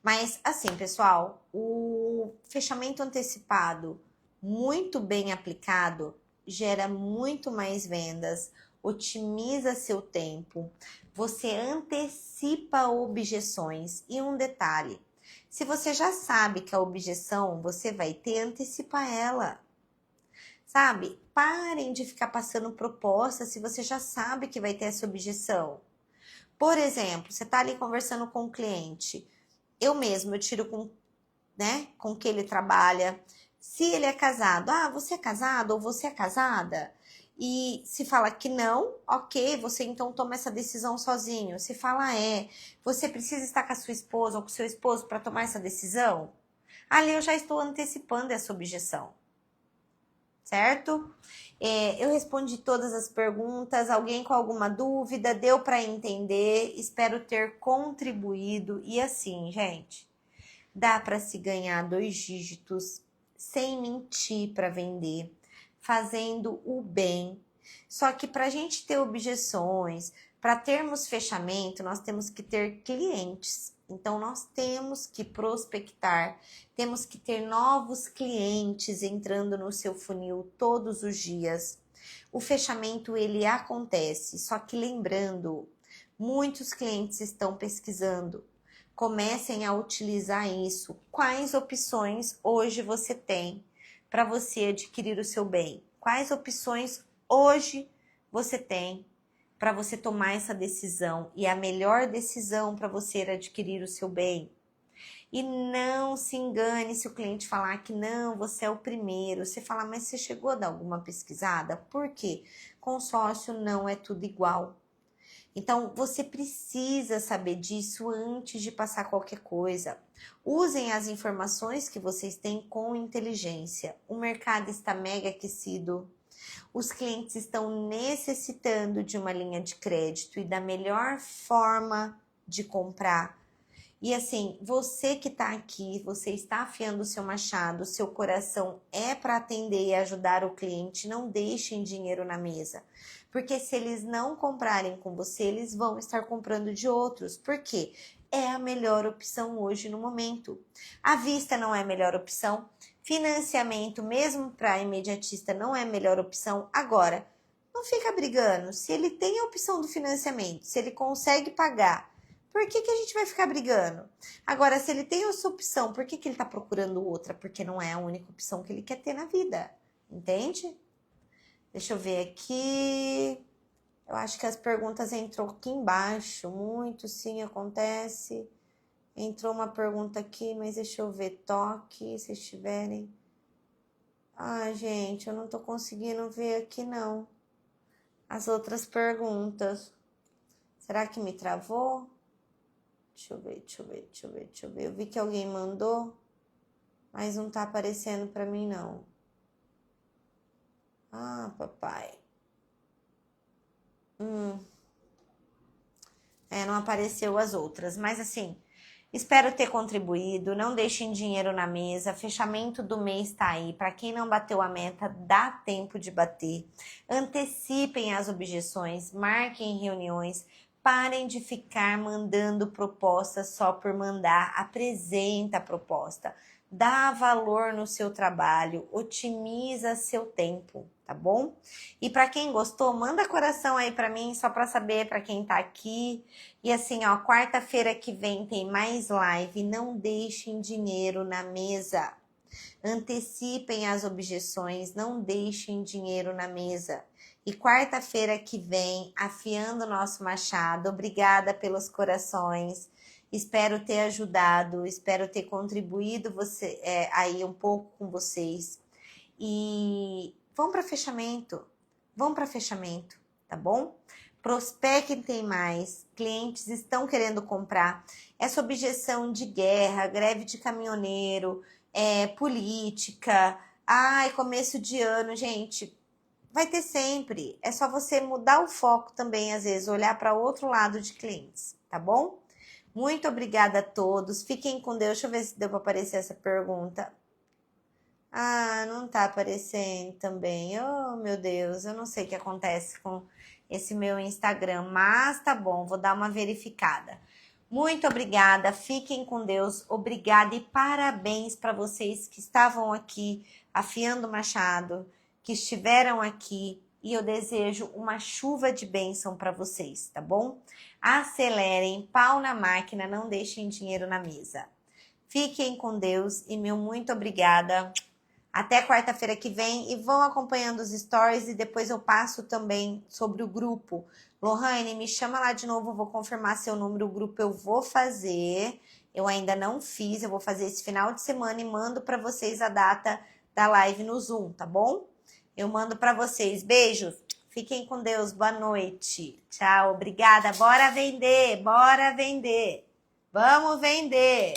[SPEAKER 1] Mas assim, pessoal, o fechamento antecipado muito bem aplicado gera muito mais vendas, otimiza seu tempo, você antecipa objeções. E um detalhe, se você já sabe que a objeção você vai ter, antecipa ela. Sabe? Parem de ficar passando proposta se você já sabe que vai ter essa objeção. Por exemplo, você está ali conversando com o cliente, eu tiro com que ele trabalha. Se ele é casado, você é casado ou você é casada? E se fala que não, ok, você então toma essa decisão sozinho. Se fala você precisa estar com a sua esposa ou com o seu esposo para tomar essa decisão? Ali eu já estou antecipando essa objeção, certo? Eu respondi todas as perguntas. Alguém com alguma dúvida? Deu para entender? Espero ter contribuído. E assim, gente, dá para se ganhar 2 dígitos sem mentir para vender, fazendo o bem. Só que para a gente ter objeções, para termos fechamento, nós temos que ter clientes. Então, nós temos que prospectar, temos que ter novos clientes entrando no seu funil todos os dias. O fechamento, ele acontece, só que lembrando, muitos clientes estão pesquisando. Comecem a utilizar isso. Quais opções hoje você tem para você adquirir o seu bem? Quais opções hoje você tem para você tomar essa decisão? E a melhor decisão para você adquirir o seu bem. E não se engane se o cliente falar que não, você é o primeiro. Você fala, mas você chegou a dar alguma pesquisada? Por quê? Consórcio não é tudo igual. Então, você precisa saber disso antes de passar qualquer coisa. Usem as informações que vocês têm com inteligência. O mercado está mega aquecido. Os clientes estão necessitando de uma linha de crédito e da melhor forma de comprar. E assim, você que está aqui, você está afiando o seu machado, o seu coração é para atender e ajudar o cliente. Não deixem dinheiro na mesa. Porque se eles não comprarem com você, eles vão estar comprando de outros. Por quê? É a melhor opção hoje no momento. À vista não é a melhor opção. Financiamento, mesmo para imediatista, não é a melhor opção. Agora, não fica brigando. Se ele tem a opção do financiamento, se ele consegue pagar, por que a gente vai ficar brigando? Agora, se ele tem essa opção, por que ele está procurando outra? Porque não é a única opção que ele quer ter na vida. Entende? Deixa eu ver aqui. Eu acho que as perguntas entrou aqui embaixo. Muito sim, acontece. Entrou uma pergunta aqui, mas deixa eu ver. Toque, se estiverem. Gente, eu não tô conseguindo ver aqui, não. As outras perguntas. Será que me travou? Deixa eu ver. Eu vi que alguém mandou, mas não tá aparecendo pra mim, não. Papai. Não apareceu as outras, mas assim, espero ter contribuído. Não deixem dinheiro na mesa. Fechamento do mês tá aí. Para quem não bateu a meta, dá tempo de bater. Antecipem as objeções, marquem reuniões. Parem de ficar mandando proposta só por mandar. Apresenta a proposta. dá valor no seu trabalho, otimiza seu tempo, tá bom? E para quem gostou, manda coração aí para mim, só para saber, para quem tá aqui. E assim, ó, quarta-feira que vem tem mais live, não deixem dinheiro na mesa. Antecipem as objeções, não deixem dinheiro na mesa. E quarta-feira que vem, afiando o nosso machado. Obrigada pelos corações. Espero ter ajudado, espero ter contribuído aí um pouco com vocês. E vamos para fechamento. Vamos para fechamento, tá bom? Prospectem mais. Clientes estão querendo comprar. Essa objeção de guerra, greve de caminhoneiro, política, começo de ano, gente, vai ter sempre. É só você mudar o foco também, às vezes, olhar para outro lado de clientes, tá bom? Muito obrigada a todos. Fiquem com Deus. Deixa eu ver se deu para aparecer essa pergunta. Não tá aparecendo também. Oh, meu Deus, eu não sei o que acontece com esse meu Instagram, mas tá bom, vou dar uma verificada. Muito obrigada, fiquem com Deus, obrigada e parabéns para vocês que estavam aqui afiando o machado, que estiveram aqui, e eu desejo uma chuva de bênção para vocês, tá bom? Acelerem, pau na máquina, não deixem dinheiro na mesa. Fiquem com Deus e meu muito obrigada. Até quarta-feira que vem e vão acompanhando os stories e depois eu passo também sobre o grupo. Lohane, me chama lá de novo, eu vou confirmar seu número, o grupo eu vou fazer. Eu ainda não fiz, eu vou fazer esse final de semana e mando para vocês a data da live no Zoom, tá bom? Eu mando para vocês. Beijos. Fiquem com Deus. Boa noite. Tchau. Obrigada. Bora vender. Bora vender. Vamos vender.